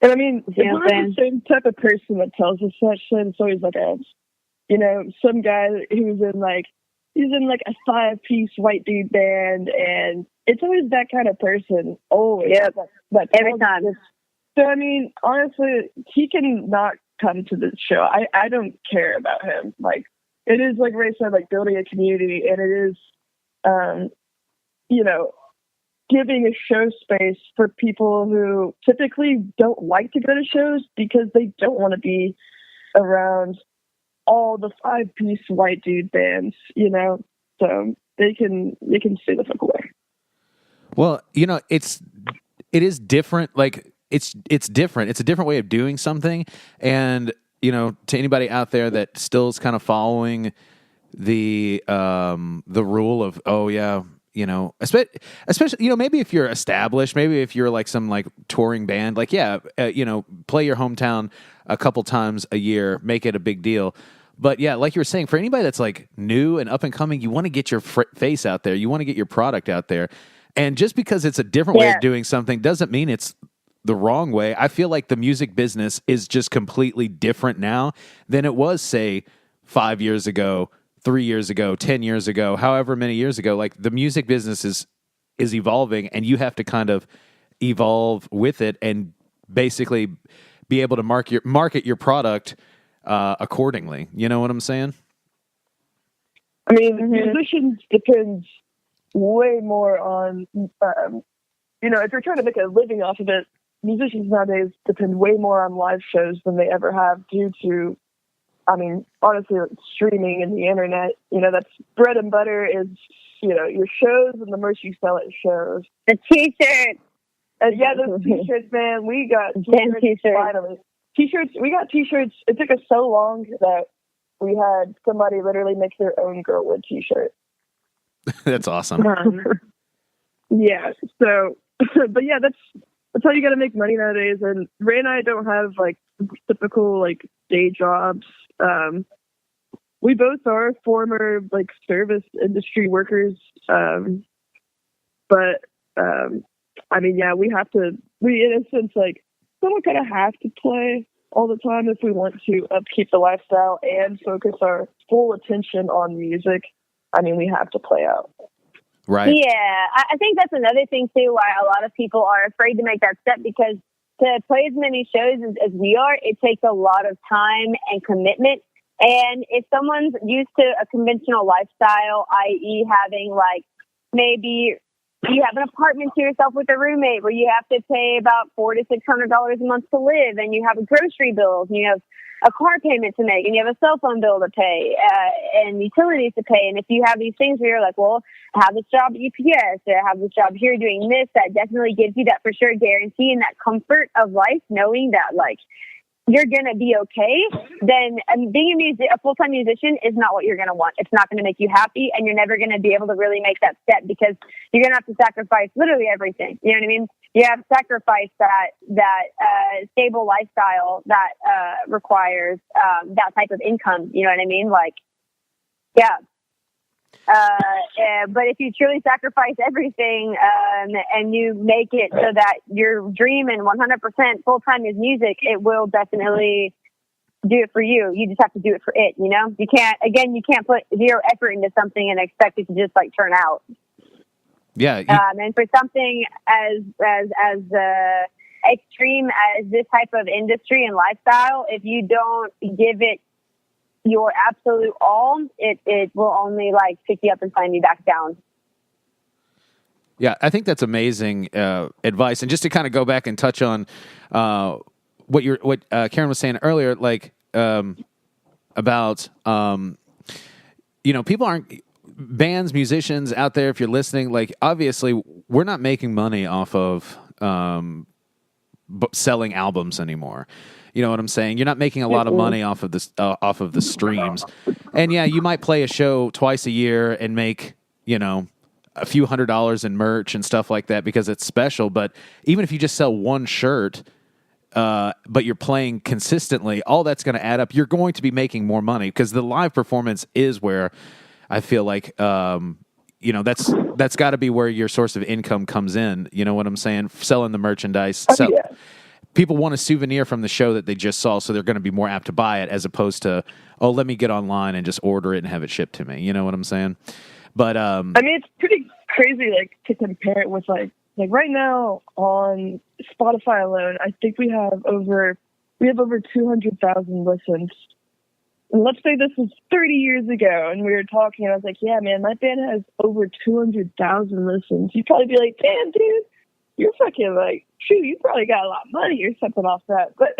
And I mean, You know what I'm it's not the same type of person that tells us that shit. It's always like some guy who's he's in like a 5-piece white dude band, and it's always that kind of person. Always. Yeah. That Every time. So, I mean, honestly, he can not come to the show. I don't care about him. Like, it is, like Ray said, like building a community, and it is, giving a show space for people who typically don't like to go to shows because they don't want to be around all the 5-piece white dude bands, so they can stay the fuck away. Well, it is different. Like it's different. It's a different way of doing something. And, to anybody out there that still is kind of following the rule of, oh yeah, especially, maybe if you're established, maybe if you're like some like touring band, like, yeah, play your hometown a couple times a year, make it a big deal. But yeah, like you were saying, for anybody that's like new and up and coming, you want to get your face out there. You want to get your product out there. And just because it's a different way of doing something doesn't mean it's the wrong way. I feel like the music business is just completely different now than it was, say, 5 years ago, 3 years ago, 10 years ago, however many years ago. Like, the music business is evolving, and you have to kind of evolve with it and basically be able to market your product accordingly. You know what I'm saying? I mean, musicians depends way more on, if you're trying to make a living off of it, musicians nowadays depend way more on live shows than they ever have due to, I mean, honestly, streaming and the internet. That's bread and butter is, your shows and the merch you sell at shows. The t-shirts. Yeah, those t-shirts, man. We got t-shirts. Finally. T-shirts. We got t-shirts. It took us so long that we had somebody literally make their own GRLWood t-shirt. That's awesome. Yeah. So, but yeah, that's how you got to make money nowadays. And Ray and I don't have like typical like day jobs. We both are former like service industry workers. But I mean, yeah, we in a sense like someone kind of have to play all the time if we want to upkeep the lifestyle and focus our full attention on music. I mean, we have to play out. Right. Yeah, I think that's another thing too why a lot of people are afraid to make that step, because to play as many shows as we are, it takes a lot of time and commitment. And if someone's used to a conventional lifestyle, i.e. having like maybe you have an apartment to yourself with a roommate where you have to pay about $400 to $600 a month to live, and you have grocery bills, and you have a car payment to make, and you have a cell phone bill to pay, and utilities to pay. And if you have these things where you're like, well, I have this job at UPS, or I have this job here doing this, that definitely gives you that for sure guarantee and that comfort of life, knowing that like you're going to be okay, then being a full-time musician is not what you're going to want. It's not going to make you happy, and you're never going to be able to really make that step because you're going to have to sacrifice literally everything. You know what I mean? You have to sacrifice that stable lifestyle that requires that type of income. You know what I mean? Like, yeah. But if you truly sacrifice everything and you make it so that your dream and 100% full-time is music, it will definitely do it for you. You just have to do it for it, You can't put zero effort into something and expect it to just like turn out. Yeah. And for something as extreme as this type of industry and lifestyle, if you don't give it your absolute all, it will only like pick you up and find you back down. Yeah, I think that's amazing advice. And just to kind of go back and touch on what Karen was saying earlier, like about people aren't bands, musicians out there. If you're listening, like obviously we're not making money off of selling albums anymore. You know what I'm saying? You're not making a lot of money off of this off of the streams. And yeah, you might play a show twice a year and make, a few $100s in merch and stuff like that because it's special. But even if you just sell one shirt, but you're playing consistently, all that's going to add up. You're going to be making more money because the live performance is where I feel like, that's got to be where your source of income comes in. You know what I'm saying? Selling the merchandise. People want a souvenir from the show that they just saw, so they're going to be more apt to buy it as opposed to, oh, let me get online and just order it and have it shipped to me. You know what I'm saying? But I mean, it's pretty crazy, like, to compare it with like right now on Spotify alone, I think we have over 200,000 listens. And let's say this was 30 years ago, and we were talking, and I was like, yeah, man, my band has over 200,000 listens. You'd probably be like, damn, dude, you're fucking like, shoot, you probably got a lot of money or something off that. But,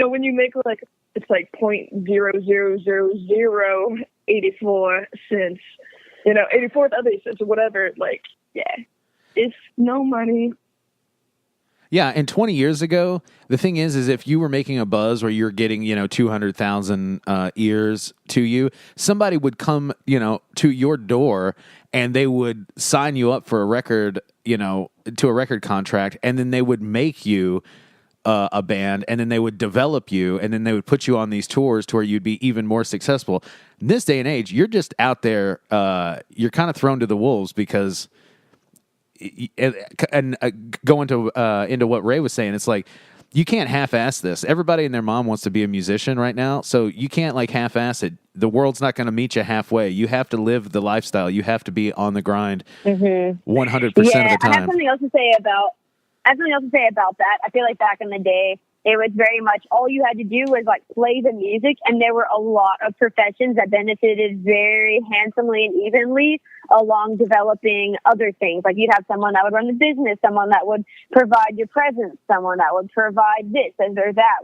when you make like, it's like 0.00084 cents, 84th other cents or whatever, like, yeah, it's no money. Yeah, and 20 years ago, the thing is if you were making a buzz where you're getting, 200,000 ears to you, somebody would come, to your door and they would sign you up for a record, to a record contract, and then they would make you a band, and then they would develop you, and then they would put you on these tours to where you'd be even more successful. In this day and age, you're just out there, you're kind of thrown to the wolves because... And go into what Ray was saying, it's like you can't half-ass this. Everybody and their mom wants to be a musician right now, so you can't like half-ass it. The world's not going to meet you halfway. You have to live the lifestyle. You have to be on the grind 100% of the time. I have something else to say about that. I feel like back in the day, it was very much all you had to do was like play the music, and there were a lot of professions that benefited very handsomely and evenly along developing other things. Like you'd have someone that would run the business, someone that would provide your presence, someone that would provide this and or that.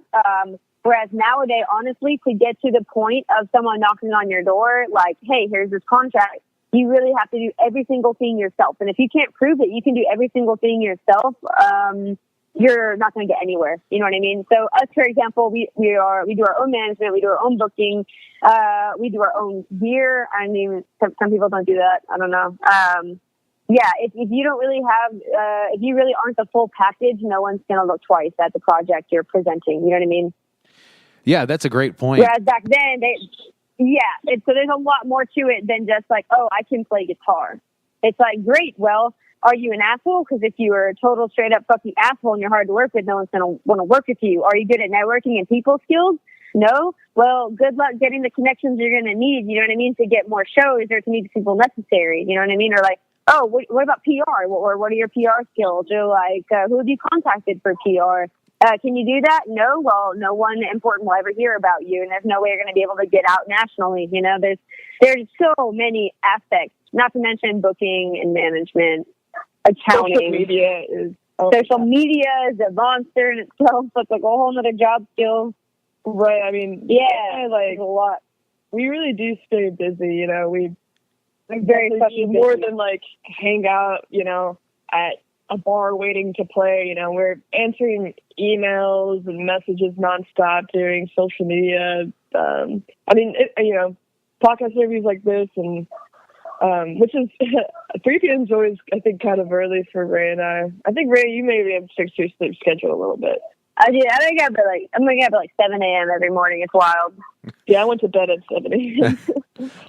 Whereas nowadays, honestly, to get to the point of someone knocking on your door, like, hey, here's this contract, you really have to do every single thing yourself. And if you can't prove that you can do every single thing yourself, you're not going to get anywhere. You know what I mean? So us, for example, we do our own management, we do our own booking, we do our own gear. I mean, some people don't do that. I don't know. If you don't really have, if you really aren't the full package, no one's going to look twice at the project you're presenting. You know what I mean? Yeah, that's a great point. Whereas back then, so there's a lot more to it than just like, oh, I can play guitar. It's like, great, well, are you an asshole? Because if you are a total straight up fucking asshole and you're hard to work with, no one's going to want to work with you. Are you good at networking and people skills? No? Well, good luck getting the connections you're going to need, you know what I mean, to get more shows or to meet the people necessary, you know what I mean? Or like, oh, what about PR? Or what are your PR skills? Or like, who have you contacted for PR? Can you do that? No? Well, no one important will ever hear about you, and there's no way you're going to be able to get out nationally. You know, there's so many aspects, not to mention booking and management, accounting. Social media is a monster in itself. It's like a whole other job skill. Right. I mean, like a lot. We really do stay busy. You know, we very fucking more busy. than like hang out. You know, at a bar waiting to play. You know, we're answering emails and messages nonstop, doing social media. I mean, podcast interviews like this, and which is 3 p.m. is always, I think, kind of early for Ray and I. I think Ray, you maybe have to fix your sleep schedule a little bit. I do. I'm gonna get up at 7 a.m. every morning. It's wild. Yeah, I went to bed at 7 a.m.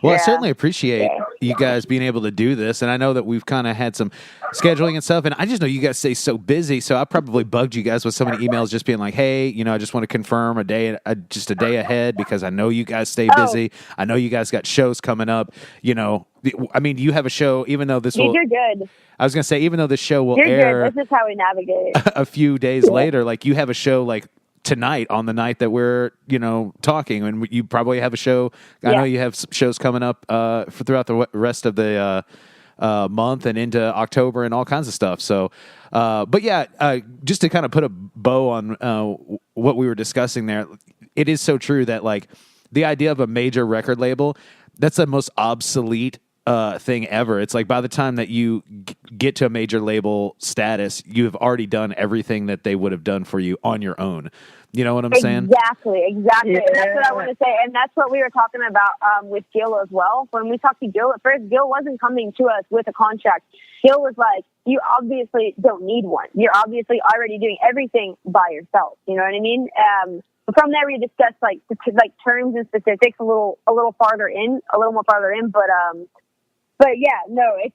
Well, I certainly appreciate you guys being able to do this, and I know that we've kind of had some scheduling and stuff, and I just know you guys stay so busy, so I probably bugged you guys with so many emails just being like, hey, I just want to confirm just a day ahead because I know you guys stay busy. I know you guys got shows coming up. I mean, you have a show, even though this will... You're good. I was going to say, even though this show will You're air... good. This is how we navigate. A few days later, like you have a show like tonight on the night that we're, talking, and you probably have a show. I know you have shows coming up throughout the rest of the month and into October and all kinds of stuff. So, just to kind of put a bow on what we were discussing there, it is so true that like the idea of a major record label, that's the most obsolete thing ever. It's like by the time that you get to a major label status, you have already done everything that they would have done for you on your own. You know what I'm saying? Exactly. Yeah. That's what I want to say. And that's what we were talking about with Gil as well. When we talked to Gil at first, Gil wasn't coming to us with a contract. Gil was like, you obviously don't need one. You're obviously already doing everything by yourself. You know what I mean? From there, we discussed like terms and specifics a little more farther in. But yeah, no, it's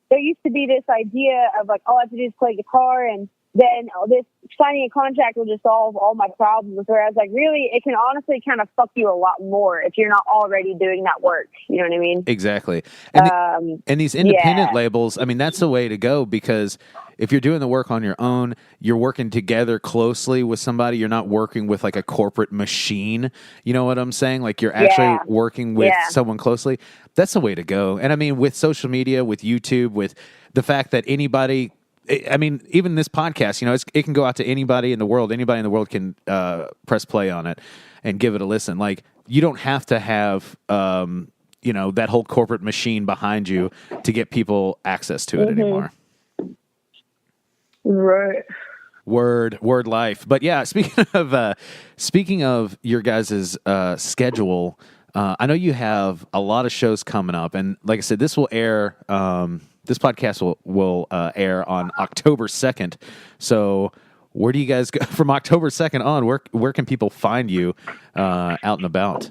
there used to be this idea of like, all I have to do is play guitar, and then this signing a contract will just solve all my problems. Whereas, like, really, it can honestly kind of fuck you a lot more if you're not already doing that work. You know what I mean? Exactly. And, and these independent labels, I mean, that's the way to go, because if you're doing the work on your own, you're working together closely with somebody. You're not working with like a corporate machine. You know what I'm saying? Like, you're actually working with someone closely. That's the way to go. And I mean, with social media, with YouTube, with the fact that anybody, I mean, even this podcast, you know, it can go out to anybody in the world. Anybody in the world can press play on it and give it a listen. Like, you don't have to have, you know, that whole corporate machine behind you to get people access to it anymore. Right. Word life. But yeah, speaking of your guys' schedule, I know you have a lot of shows coming up, and like I said, this will air. This podcast will air on October 2nd. So where do you guys go from October 2nd on? Where can people find you out and about?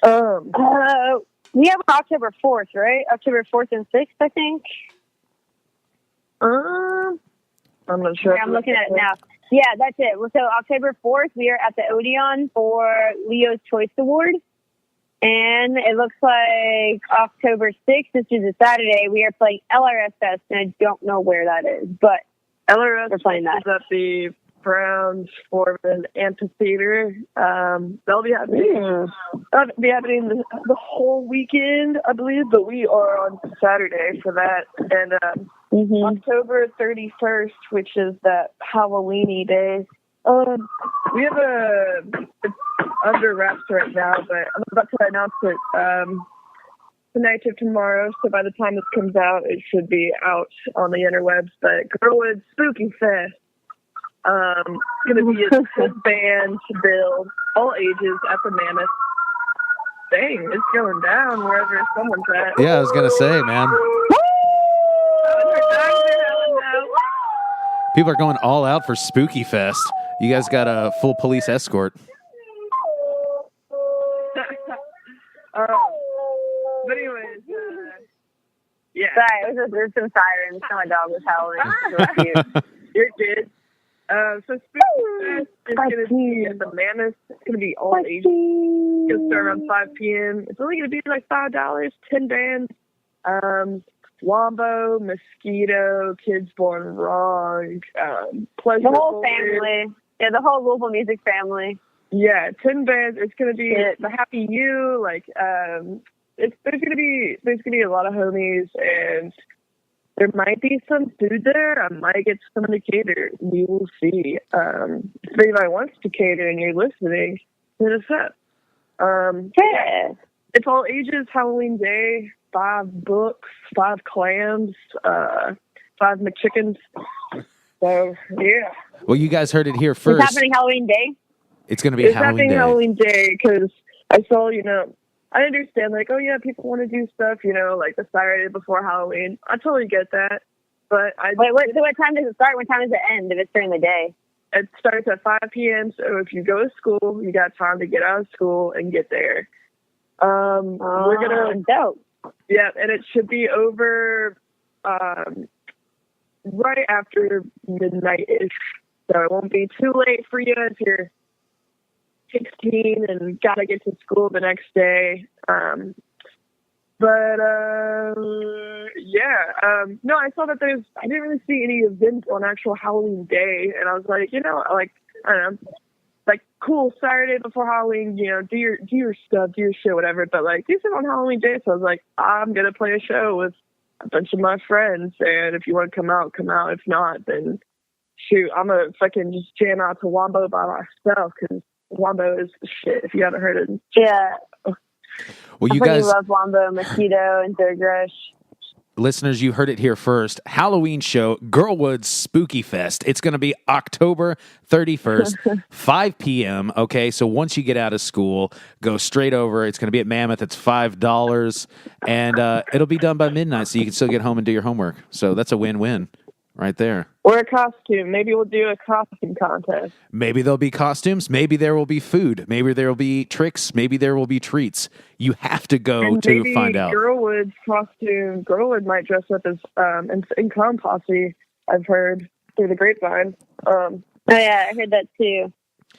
We have October 4th, right? October 4th and 6th, I think. I'm not sure. Yeah, I'm looking at it now. Yeah, that's it. So October 4th, we are at the Odeon for Leo's Choice Award. And it looks like October 6th, which is a Saturday, we are playing LRS Fest, and I don't know where that is, but LRS we're playing that. is at the Browns Foreman Amphitheater. That'll be happening. That'll be happening the whole weekend, I believe, but we are on Saturday for that. And October 31st, which is that Halloweeny day. We have it's under wraps right now, but I'm about to announce it tonight or tomorrow. So by the time this comes out, it should be out on the interwebs. But GRLWood SpOoKyFest. It's going to be a good band bill, all ages at the Mammoth. Dang, it's going down wherever someone's at. Yeah, I was going to say, man. People are going all out for SpOoKyFest. You guys got a full police escort. But anyways, yeah. Sorry, there's some sirens. So my dog was howling. So cute. You're good. So SpOoKyFest is going to be at the Mammoth. It's going to be all ages. It's going to start around 5 p.m. It's only going to be like $5, 10 bands. Wombo, Mosquito, Kids Born Wrong, Pleasure. The whole family. Yeah, the whole Louisville music family. Yeah, 10 bands. It's going to be the Happy You. Like, there's going to be a lot of homies, and there might be some food there. I might get someone to cater. We will see. If anybody wants to cater and you're listening, hit us up. It's all ages. Halloween day. 5 books, 5 clams, 5 McChickens. So, yeah. Well, you guys heard it here first. It's happening Halloween day? It's going to be Halloween day. Halloween day because I saw, I understand, like, oh, yeah, people want to do stuff, like the Saturday before Halloween. I totally get that. But Wait, so what time does it start? What time does it end if it's during the day? It starts at 5 p.m., so if you go to school, you got time to get out of school and get there. We're going to... Dope. Yeah, and it should be over right after midnight-ish. So it won't be too late for you if you're 16 and got to get to school the next day. No, I saw that I didn't really see any events on actual Halloween day. And I was like, I don't know, like, cool, Saturday before Halloween, do your stuff, do your shit, whatever. But, like, do something on Halloween day. So I was like, I'm going to play a show with a bunch of my friends. And if you want to come out, come out. If not, then shoot, I'm going to fucking just jam out to Wombo by myself because Wombo is shit if you haven't heard it. Yeah. Well, you I guys love Wombo, Mosquito, and Third Rush. listeners, you heard it here first. Halloween show, GRLWood SpOoKyFest. It's going to be October 31st, 5 p.m. Okay, so once you get out of school, go straight over. It's going to be at Mammoth. It's $5, and it'll be done by midnight, so you can still get home and do your homework. So that's a win-win right there. Or a costume. Maybe we'll do a costume contest. Maybe there'll be costumes. Maybe there will be food. Maybe there will be tricks. Maybe there will be treats. You have to go And to find out. GRLWood's costume. GRLWood might dress up as in Clown Posse, I've heard, through the grapevine. Oh, yeah, I heard that too.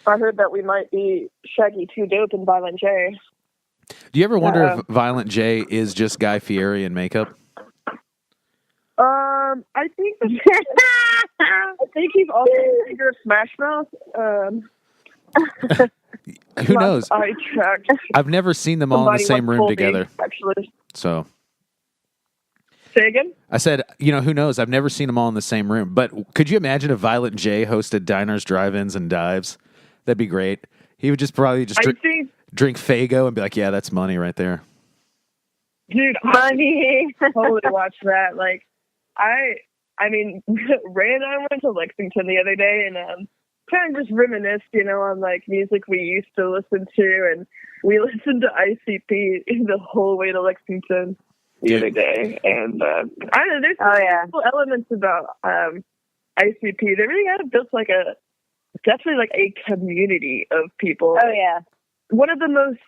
I heard that we might be Shaggy 2 Dope and Violent J. Do you ever wonder if Violent J is just Guy Fieri in makeup? I think he's also a figure of Smash Mouth. Who knows? I checked. I've never seen them all in the same room together. Actually. So. Say again? I said, who knows? I've never seen them all in the same room. But could you imagine if Violent J hosted diners, drive-ins, and dives? That'd be great. He would probably drink Faygo and be like, yeah, that's money right there. Dude, money. I totally watch that. Like, I mean, Ray and I went to Lexington the other day and kind of just reminisced, on like music we used to listen to, and we listened to ICP the whole way to Lexington the other day. And I don't know, there's cool elements about ICP. They really have built definitely like a community of people. Oh yeah. One of the most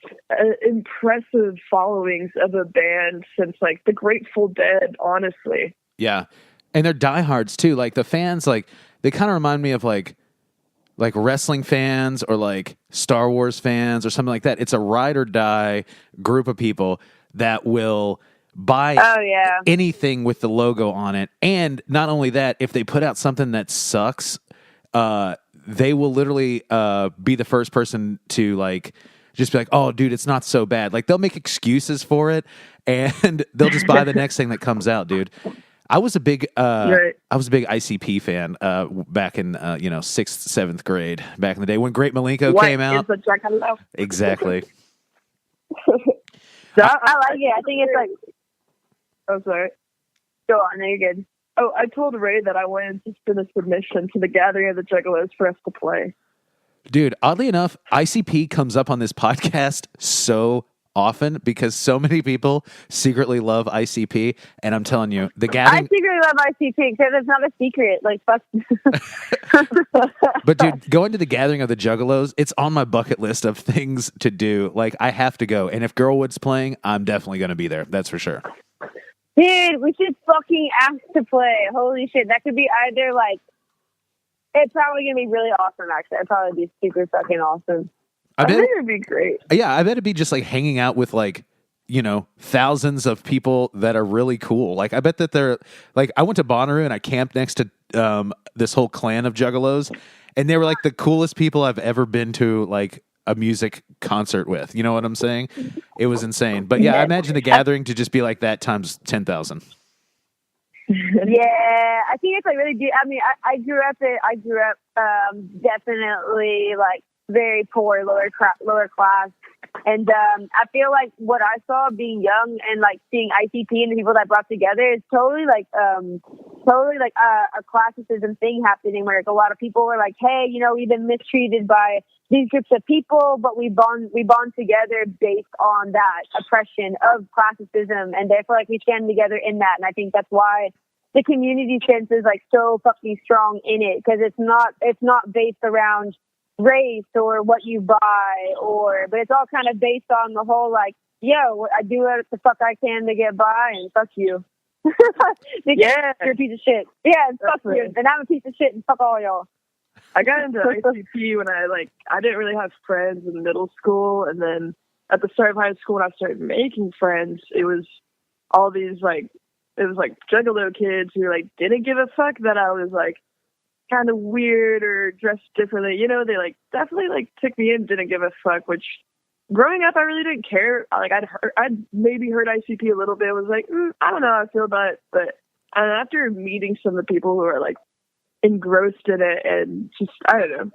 impressive followings of a band since like the Grateful Dead, honestly. Yeah. And they're diehards too. Like the fans, like they kind of remind me of like wrestling fans or like Star Wars fans or something like that. It's a ride or die group of people that will buy anything with the logo on it. And not only that, if they put out something that sucks, they will literally be the first person to like just be like, oh, dude, it's not so bad. Like they'll make excuses for it, and they'll just buy the next thing that comes out, dude. I was a big ICP fan back in 6th, 7th grade back in the day when Great Malenko came out. Exactly. I like it. I think it's like. Oh, sorry. Go on. No, you're good. Oh, I told Ray that I wanted to send a submission to the Gathering of the Juggalos for us to play. Dude, oddly enough, ICP comes up on this podcast so often because so many people secretly love ICP, and I'm telling you, the Gathering... I secretly love ICP because it's not a secret. Like, fuck. But dude, going to the Gathering of the Juggalos, it's on my bucket list of things to do. Like, I have to go, and if GRLWood's playing, I'm definitely going to be there. That's for sure. Dude, we should fucking ask to play. Holy shit. That could be either like, it's probably going to be really awesome, actually. It'd probably be super fucking awesome. I think it'd be great. Yeah, I bet it'd be just like hanging out with like, thousands of people that are really cool. Like, I bet that they're like, I went to Bonnaroo and I camped next to this whole clan of Juggalos, and they were like the coolest people I've ever been to, like, a music concert with. You know what I'm saying? It was insane. But yeah, I imagine the Gathering to just be like that times 10,000. Yeah, I think it's like really deep. I mean, I grew up definitely like very poor, lower class. And I feel like what I saw being young and like seeing ICP and the people that brought together is totally like a classicism thing happening where like, a lot of people are like, hey, we've been mistreated by these groups of people, but we bond together based on that oppression of classicism, and therefore like we stand together in that. And I think that's why the community sense is like so fucking strong in it, because it's not based around race or what you buy, but it's all kind of based on the whole like, yo, I do what the fuck I can to get by, and fuck you. Yeah, you're a piece of shit. Yeah, and fuck you, and I'm a piece of shit, and fuck all y'all. I got into ICP when I didn't really have friends in middle school, and then at the start of high school when I started making friends, it was all these it was like Juggalo kids who like didn't give a fuck that I was like kind of weird or dressed differently. They like definitely like took me in, didn't give a fuck, which growing up I really didn't care. Like I'd maybe heard ICP a little bit, was like, I don't know how I feel about it. But after meeting some of the people who are like engrossed in it and just, I don't know,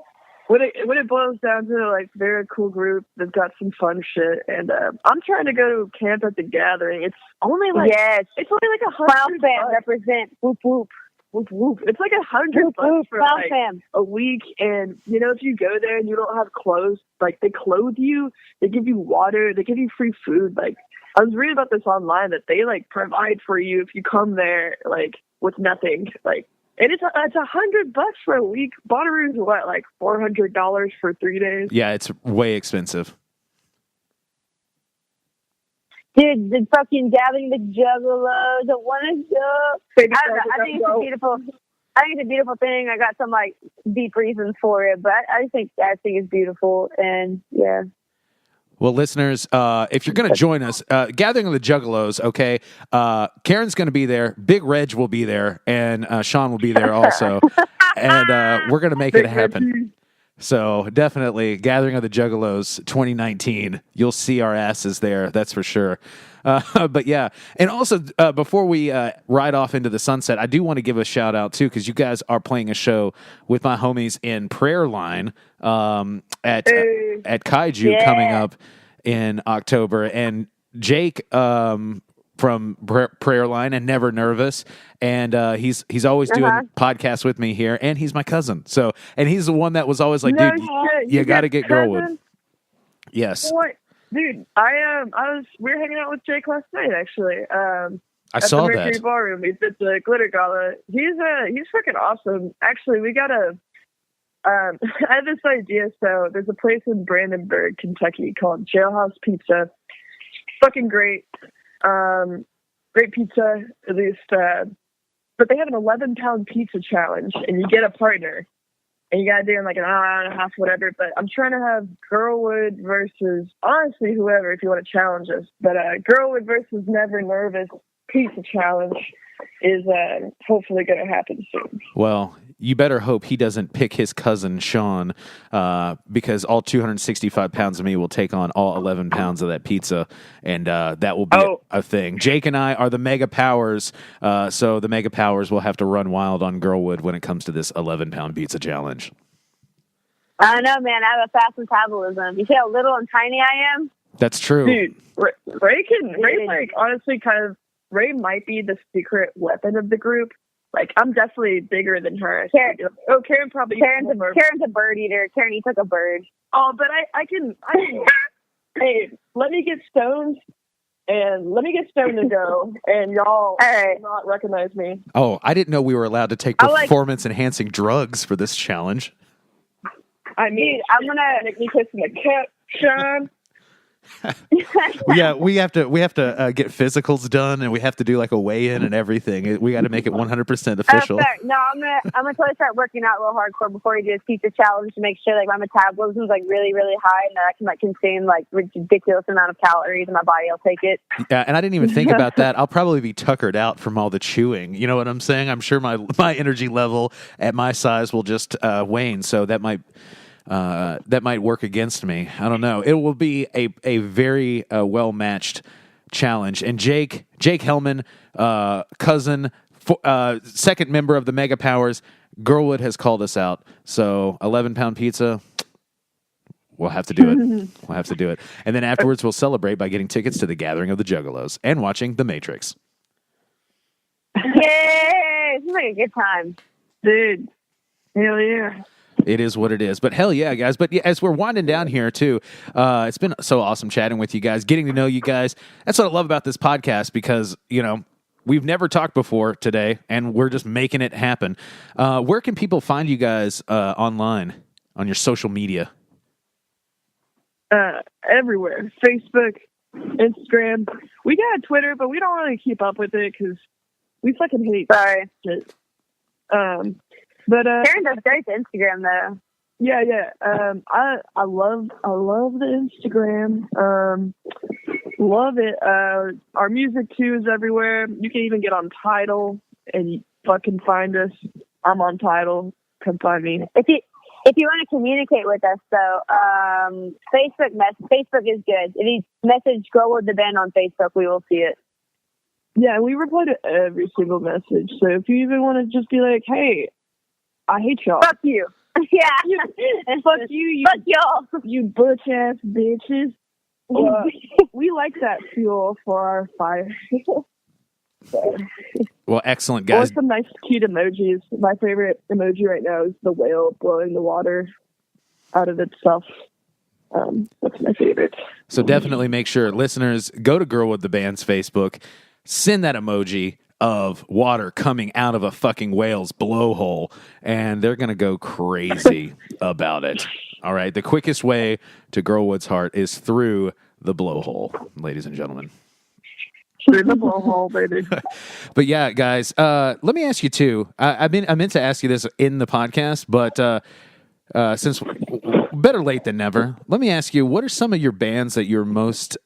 when it boils down to like they're a cool group, they've got some fun shit, and I'm trying to go to camp at the Gathering. It's only like it's only like $100. Fam represent. Whoop whoop. Whoop, whoop. It's like $100 for like a week, and you know, if you go there and you don't have clothes, like they clothe you, they give you water, they give you free food. Like I was reading about this online that they like provide for you if you come there like with nothing. Like, and it's $100 for a week. Bonnaroo's what, like $400 for 3 days? Yeah, it's way expensive. Dude, the fucking Gathering the Juggalos. I want to go. I think it's a beautiful. I think it's a beautiful thing. I got some like deep reasons for it, but I think it's beautiful, and yeah. Well, listeners, if you're going to join us, Gathering of the Juggalos, okay, Karen's going to be there, Big Reg will be there, and Sean will be there also, and we're going to make it happen. So definitely, Gathering of the Juggalos 2019, you'll see our asses there, that's for sure. But yeah, and also before we ride off into the sunset, I do want to give a shout out too, because you guys are playing a show with my homies in Prayer Line at Kaiju coming up in October, and Jake from Prayer Line and Never Nervous, and he's always doing podcasts with me here, and he's my cousin. So, and he's the one that was always like, dude, you got to get GRLWood. Yes. What? Dude, we were hanging out with Jake last night, actually. I saw the Mercury that. Ballroom. We did the glitter gala. He's freaking awesome. Actually, we got I have this idea. So there's a place in Brandenburg, Kentucky called Jailhouse Pizza. Fucking great. Great pizza, at least. But they have an 11-pound pizza challenge, and you get a partner. And you got to do it in like an hour and a half, whatever. But I'm trying to have GRLWood versus, honestly, whoever, if you want to challenge us. But GRLWood versus Never Nervous pizza challenge is hopefully going to happen soon. Well, you better hope he doesn't pick his cousin, Sean, because all 265 pounds of me will take on all 11 pounds of that pizza, and that will be a thing. Jake and I are the Mega Powers, so the Mega Powers will have to run wild on GRLWood when it comes to this 11-pound pizza challenge. I don't know, man. I have a fast metabolism. You see how little and tiny I am? That's true. Dude, Ray like, honestly, Ray might be the secret weapon of the group. Like, I'm definitely bigger than her. Karen probably. Karen's a bird eater. Karen eats like a bird. Oh, but I can. Hey, let me get stoned and go, and y'all will not recognize me. Oh, I didn't know we were allowed to take performance-enhancing drugs for this challenge. I mean, I'm gonna make me kiss in the cup, Sean. Yeah, we have to get physicals done, and we have to do like a weigh-in and everything. We got to make it 100% official. No, I'm gonna totally start working out real hardcore before we do this pizza challenge to make sure like my metabolism is like really, really high, and that I can like consume like ridiculous amount of calories, and my body will take it. Yeah, and I didn't even think about that. I'll probably be tuckered out from all the chewing. You know what I'm saying? I'm sure my energy level at my size will just wane. So that might work against me. I don't know. It will be a very well-matched challenge. And Jake Hellman, cousin, second member of the Mega Powers, GRLWood has called us out. So 11-pound pizza, we'll have to do it. We'll have to do it. And then afterwards, we'll celebrate by getting tickets to the Gathering of the Juggalos and watching The Matrix. Yay! This is like a good time. Dude, hell yeah. It is what it is. But hell yeah, guys. But yeah, as we're winding down here, too, it's been so awesome chatting with you guys, getting to know you guys. That's what I love about this podcast because, you know, we've never talked before today, and we're just making it happen. Where can people find you guys online, on your social media? Everywhere. Facebook, Instagram. We got Twitter, but we don't really keep up with it because we fucking hate shit. But Karen does great to Instagram though. Yeah. I love the Instagram. Love it. Our music too is everywhere. You can even get on Tidal and you fucking find us. I'm on Tidal. Come find me. If you want to communicate with us though, Facebook is good. If you message GRLWood the band on Facebook, we will see it. Yeah, and we reply to every single message. So if you even want to just be like, hey, I hate y'all. Fuck you. Yeah. And fuck you, Fuck y'all. you butch ass bitches. We like that fuel for our fire. Well, excellent, Or guys. some nice cute emojis. My favorite emoji right now is the whale blowing the water out of itself. That's my favorite. So definitely make sure, listeners, go to GRLWood the band's Facebook, send that emoji of water coming out of a fucking whale's blowhole, and they're going to go crazy about it. All right. The quickest way to GRLWood's heart is through the blowhole, ladies and gentlemen. Through the blowhole, baby. But yeah, guys, let me ask you too. I meant to ask you this in the podcast, but since better late than never, let me ask you, what are some of your bands that you're most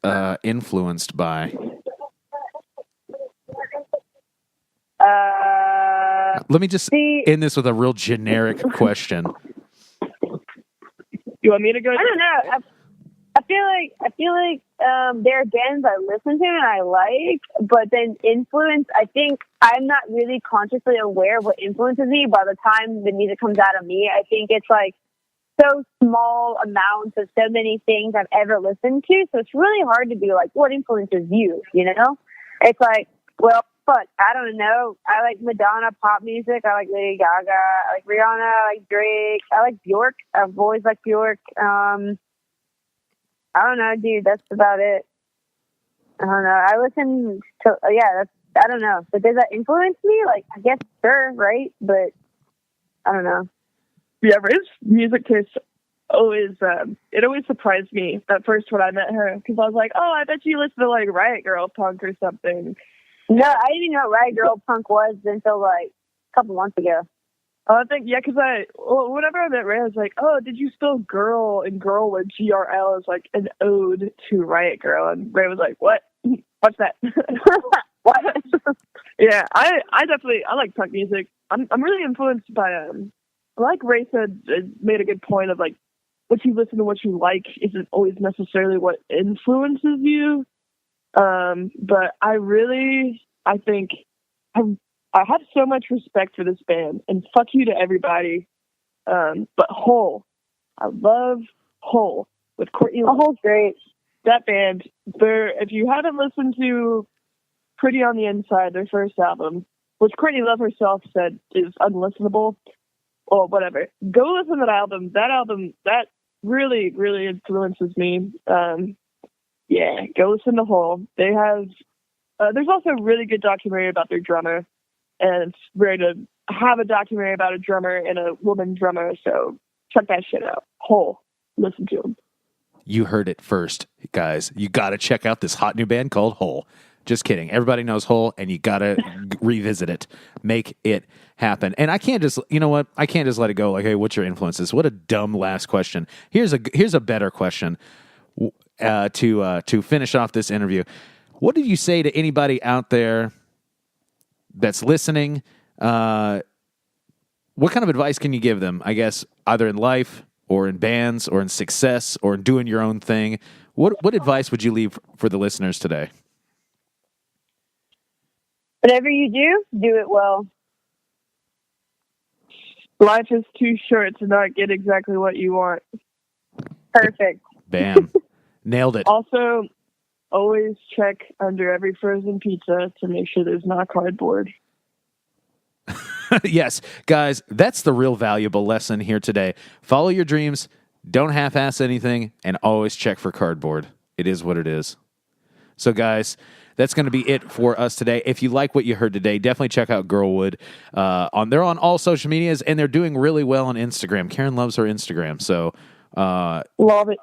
influenced by? Let me just end this with a real generic question. You want me to go? I don't know. I feel like there are bands I listen to and I like, but then influence, I think I'm not really consciously aware of what influences me. By the time the music comes out of me, I think it's like so small amounts of so many things I've ever listened to. So it's really hard to be like, what influences you, you know? It's like, well, fuck, I don't know. I like Madonna pop music. I like Lady Gaga. I like Rihanna. I like Drake. I like Bjork. I've always liked Bjork. I don't know, dude. That's about it. I don't know. I listen to, I don't know. But does that influence me? Like, I guess, sure, right? But I don't know. Yeah, Ray's music taste always, it always surprised me at first when I met her. Because I was like, oh, I bet you listen to, like, Riot Girl punk or something. No, I didn't even know what Riot Girl punk was until, like, a couple months ago. I think, yeah, because whenever I met Ray, I was like, oh, did you spell girl and GRLWood, GRL, is like an ode to Riot Girl? And Ray was like, what? What's that? What? Yeah, I like punk music. I'm really influenced by, like Ray said, made a good point of, like, what you listen to, what you like isn't always necessarily what influences you. But I think I have so much respect for this band, and fuck you to everybody. But Hole, I love Hole with Courtney Love. Hole's great. That band, if you haven't listened to Pretty on the Inside, their first album, which Courtney Love herself said is unlistenable, or whatever, go listen to that album. That album, that really, really influences me. Yeah, go listen to Hole. They have, there's also a really good documentary about their drummer. And it's rare to have a documentary about a drummer and a woman drummer, so check that shit out. Hole. Listen to them. You heard it first, guys. You got to check out this hot new band called Hole. Just kidding. Everybody knows Hole, and you got to revisit it. Make it happen. And I can't just, you know what? I can't just let it go like, hey, what's your influences? What a dumb last question. Here's a better question to finish off this interview. What did you say to anybody out there that's listening? What kind of advice can you give them? I guess either in life or in bands or in success or in doing your own thing. What advice would you leave for the listeners today? Whatever you do it well. Life is too short to not get exactly what you want. Perfect. Bam. Nailed it. Also, always check under every frozen pizza to make sure there's not cardboard. Yes, guys, that's the real valuable lesson here today. Follow your dreams, don't half-ass anything, and always check for cardboard. It is what it is. So, guys, that's going to be it for us today. If you like what you heard today, definitely check out GRLWood. They're on all social medias, and they're doing really well on Instagram. Karen loves her Instagram, so love it.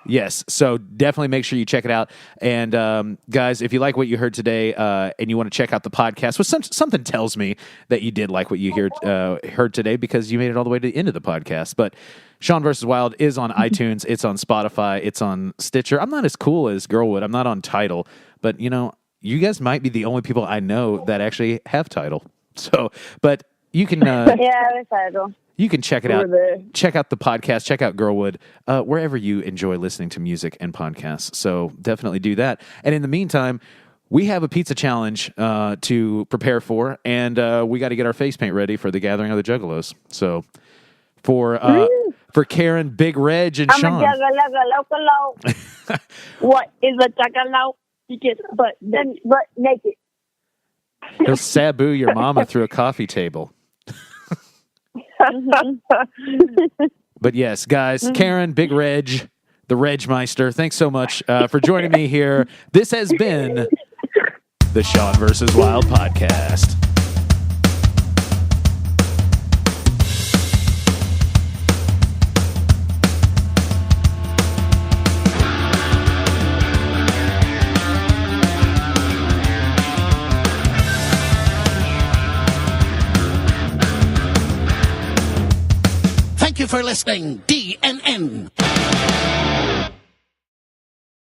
Yes, so definitely make sure you check it out. And guys, if you like what you heard today and you want to check out the podcast, well, something tells me that you did like what you heard today because you made it all the way to the end of the podcast. But Sean vs. Wild is on iTunes. It's on Spotify. It's on Stitcher. I'm not as cool as GRLWood. I'm not on Tidal. But, you know, you guys might be the only people I know that actually have Tidal. So, but you can... yeah, there's Tidal. You can check it out. Check out the podcast. Check out GRLWood, wherever you enjoy listening to music and podcasts. So definitely do that. And in the meantime, we have a pizza challenge to prepare for, and we got to get our face paint ready for the gathering of the Juggalos. So for Karen, Big Reg, and I'm Sean. a Juggalo. What is a Juggalo? You get butt naked. He'll Sabu your mama through a coffee table. But yes, guys, Karen, Big Reg, the Regmeister, thanks so much for joining me here. This has been the Sean vs. Wild podcast. Thank you for listening, DNN.